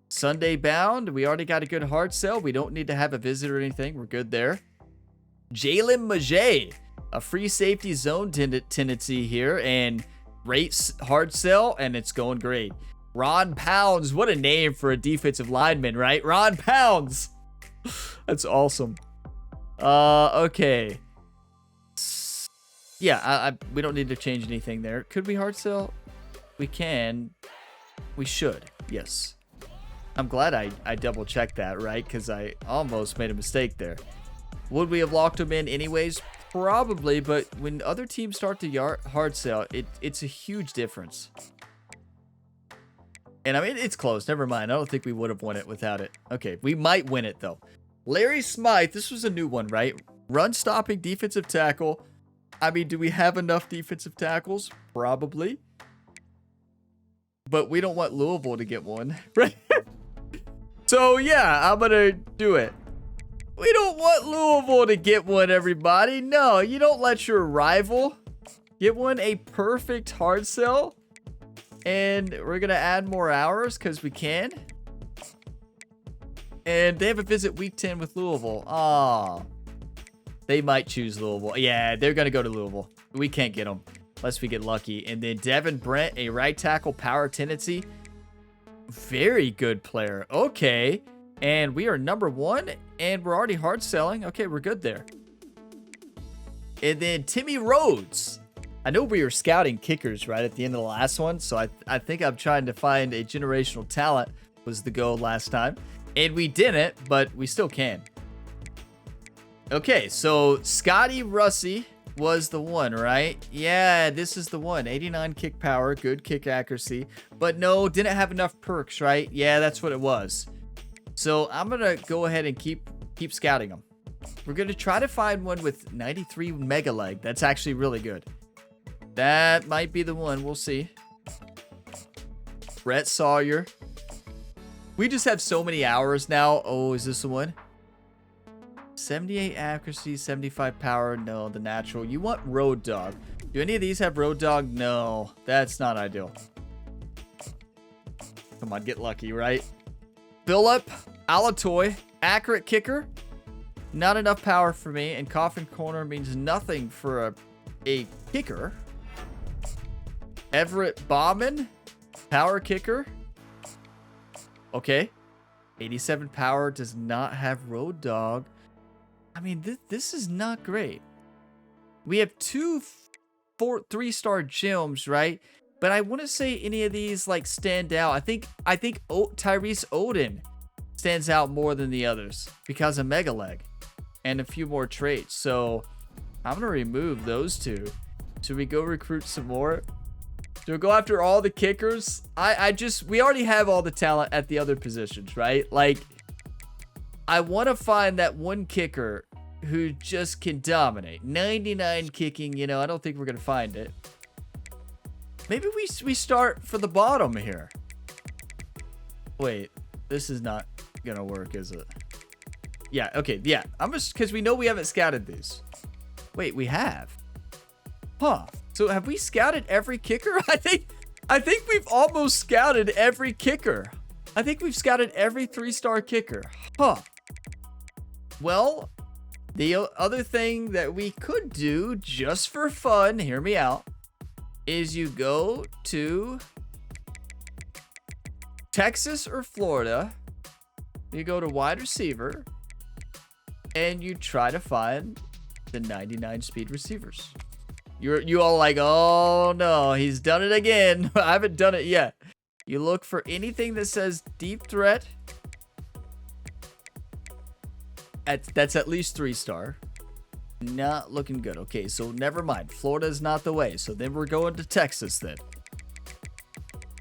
A: Sunday bound. We already got a good hard sell. We don't need to have a visit or anything. We're good there. Jalen Majay, a free safety zone tendency here, and rates hard sell, and it's going great. Ron Pounds, what a name for a defensive lineman, right? Ron Pounds. That's awesome. Okay. Yeah, we don't need to change anything there. Could we hard sell? We can. We should. Yes. I'm glad I double checked that, right? Because I almost made a mistake there. Would we have locked them in anyways? Probably, but when other teams start to hard sell, it's a huge difference. And I mean, it's close. Never mind. I don't think we would have won it without it. Okay, we might win it, though. Larry Smythe, this was a new one, right? Run-stopping defensive tackle. I mean, do we have enough defensive tackles? Probably. But we don't want Louisville to get one, right? So, yeah, I'm going to do it. We don't want Louisville to get one, everybody. No, you don't let your rival get one. A perfect hard sell. And we're going to add more hours because we can. And they have a visit week 10 with Louisville. Aw. They might choose Louisville. Yeah, they're going to go to Louisville. We can't get them unless we get lucky. And then Devin Brent, a right tackle, power tendency. Very good player. Okay. And we are number 1. And we're already hard selling. Okay, we're good there. And then Timmy Rhodes. I know we were scouting kickers right at the end of the last one. So I think I'm trying to find a generational talent was the goal last time. And we didn't, but we still can. Okay, so Scotty Russey was the one, right? Yeah, this is the one. 89 kick power, good kick accuracy. But no, didn't have enough perks, right? Yeah, that's what it was. So I'm going to go ahead and keep scouting them. We're going to try to find one with 93 mega leg. That's actually really good. That might be the one. We'll see. Brett Sawyer. We just have so many hours now. Oh, is this the one? 78 accuracy, 75 power. No, the natural. You want Road Dog. Do any of these have Road Dog? No, that's not ideal. Come on, get lucky, right? Philip Alatoy, accurate kicker. Not enough power for me. And Coffin Corner means nothing for a kicker. Everett Bauman, power kicker. Okay. 87 power, does not have Road Dog. I mean, this is not great. We have 2 3-star gems, right? But I want to say any of these like stand out. I think Tyrese Oden stands out more than the others because of mega leg and a few more traits. So I'm gonna remove those 2. Should we go recruit some more? Should we go after all the kickers? We already have all the talent at the other positions, right? Like, I want to find that one kicker who just can dominate. 99 kicking, you know, I don't think we're going to find it. Maybe we start for the bottom here. Wait, this is not going to work, is it? Yeah, okay, yeah. I'm just, because we know we haven't scouted these. Wait, we have. Huh. So have we scouted every kicker? I think we've almost scouted every kicker. I think we've scouted every 3-star kicker. Huh. Well, the other thing that we could do just for fun, hear me out, is you go to Texas or Florida, you go to wide receiver, and you try to find the 99 speed receivers. You all like, oh no, he's done it again. I haven't done it yet. You look for anything that says deep threat. That's at least 3-star. Not looking good. Okay, so never mind. Florida's not the way. So then we're going to Texas then.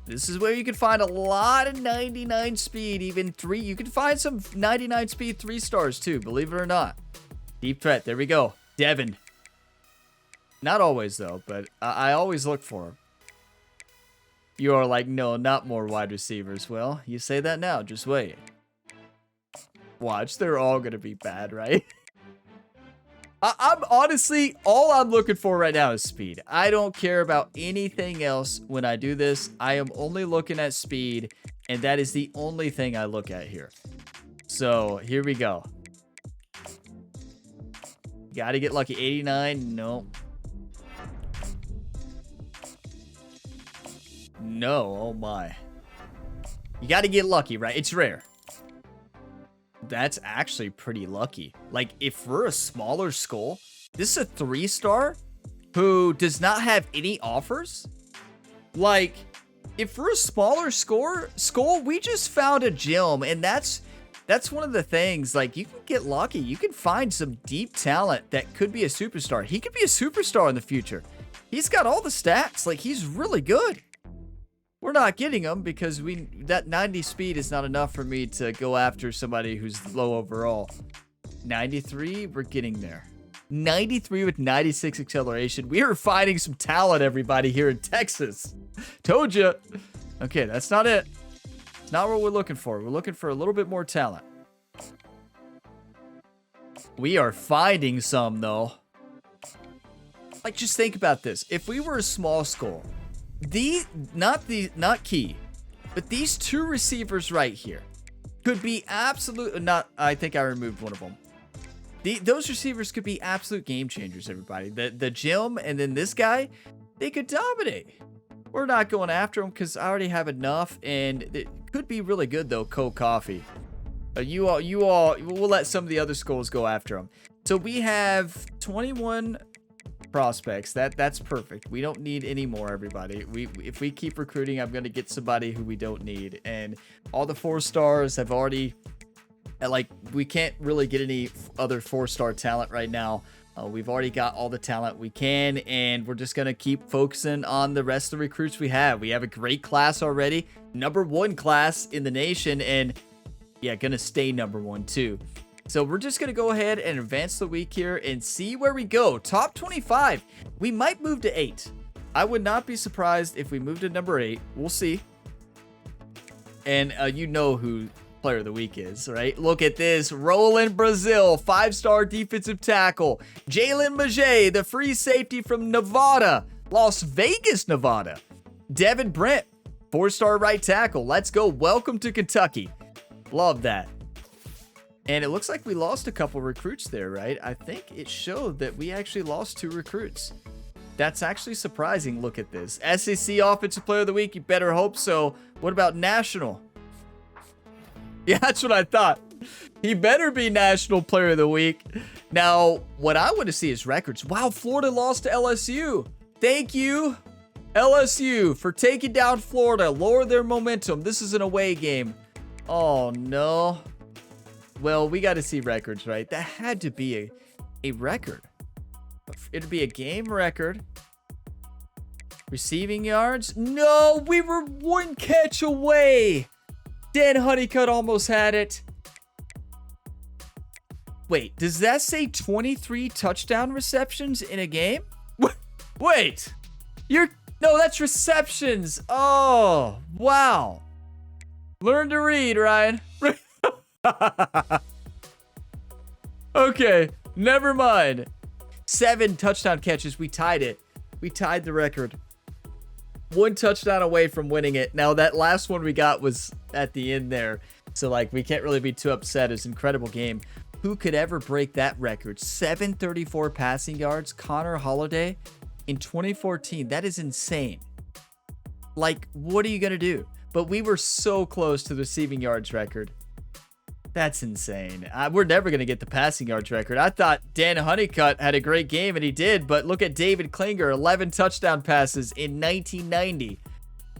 A: This is where you can find a lot of 99 speed, even 3. You can find some 99 speed 3-stars too, believe it or not. Deep threat. There we go. Devin. Not always though, but I always look for him. You are like, no, not more wide receivers. Well, you say that now. Just wait. Watch, they're all going to be bad, right? I'm honestly, all I'm looking for right now is speed. I don't care about anything else when I do this. I am only looking at speed, and that is the only thing I look at here. So, here we go. Got to get lucky. 89, no. No, oh my. You got to get lucky, right? It's rare. That's actually pretty lucky. Like, if we're a smaller skull, this is a 3-star who does not have any offers. Like, if we're a smaller skull, we just found a gem, and that's one of the things. Like, you can get lucky. You can find some deep talent that could be a superstar. He could be a superstar in the future. He's got all the stats. Like, he's really good. We're not getting him because that 90 speed is not enough for me to go after somebody who's low overall. 93, we're getting there. 93 with 96 acceleration. We are finding some talent, everybody, here in Texas. Told you. Okay, that's not it. It's not what we're looking for. We're looking for a little bit more talent. We are finding some, though. Like, just think about this. If we were a small school, not key, but these two receivers right here could be absolute, not, I think I removed one of them. Those receivers could be absolute game changers, everybody. The Jim and then this guy, they could dominate. We're not going after them because I already have enough, and it could be really good, though, Cold Coffee. You all, we'll let some of the other schools go after them. So we have 21 prospects. That's perfect. We don't need any more, everybody. If we keep recruiting, I'm going to get somebody who we don't need. And all the 4-stars have already, like, we can't really get any other 4-star talent right now. We've already got all the talent we can, and we're just going to keep focusing on the rest of the recruits we have. We have a great class already. #1 class in the nation, and yeah, going to stay #1 too. So we're just going to go ahead and advance the week here and see where we go. Top 25. We might move to 8. I would not be surprised if we move to number 8. We'll see. And you know who player of the week is, right? Look at this. Roland Brazil, 5-star defensive tackle. Jalen Majay, the free safety from Nevada, Las Vegas, Nevada. Devin Brent, 4-star right tackle. Let's go. Welcome to Kentucky. Love that. And it looks like we lost a couple recruits there, right? I think it showed that we actually lost 2 recruits. That's actually surprising. Look at this. SEC Offensive Player of the Week. You better hope so. What about National? Yeah, that's what I thought. He better be National Player of the Week. Now, what I want to see is records. Wow, Florida lost to LSU. Thank you, LSU, for taking down Florida. Lower their momentum. This is an away game. Oh, no. Well, we got to see records, right? That had to be a record. It'd be a game record. Receiving yards? No, we were 1 catch away. Dan Honeycutt almost had it. Wait, does that say 23 touchdown receptions in a game? Wait, no, that's receptions. Oh, wow. Learn to read, Ryan. Okay, never mind. 7 touchdown catches. We tied it. We tied the record. 1 touchdown away from winning it. Now, that last one we got was at the end there. So, like, we can't really be too upset. It's an incredible game. Who could ever break that record? 734 passing yards. Connor Holiday in 2014. That is insane. Like, what are you going to do? But we were so close to the receiving yards record. That's insane. We're never going to get the passing yards record. I thought Dan Honeycutt had a great game, and he did. But look at David Klinger, 11 touchdown passes in 1990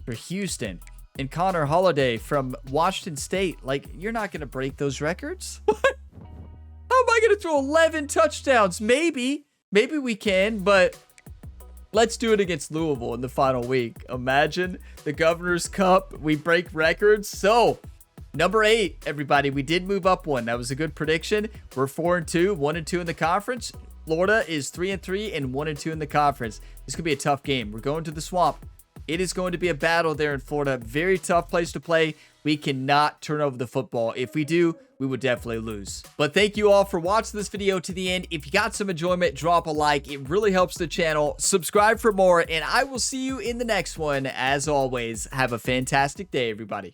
A: for Houston. And Connor Holiday from Washington State. Like, you're not going to break those records? What? How am I going to throw 11 touchdowns? Maybe. Maybe we can, but let's do it against Louisville in the final week. Imagine the Governor's Cup. We break records. So, number 8, everybody. We did move up 1. That was a good prediction. We're 4-2, 1-2 in the conference. Florida is 3-3 and 1-2 in the conference. This could be a tough game. We're going to the Swamp. It is going to be a battle there in Florida. Very tough place to play. We cannot turn over the football. If we do, we would definitely lose. But thank you all for watching this video to the end. If you got some enjoyment, drop a like. It really helps the channel. Subscribe for more, and I will see you in the next one. As always, have a fantastic day, everybody.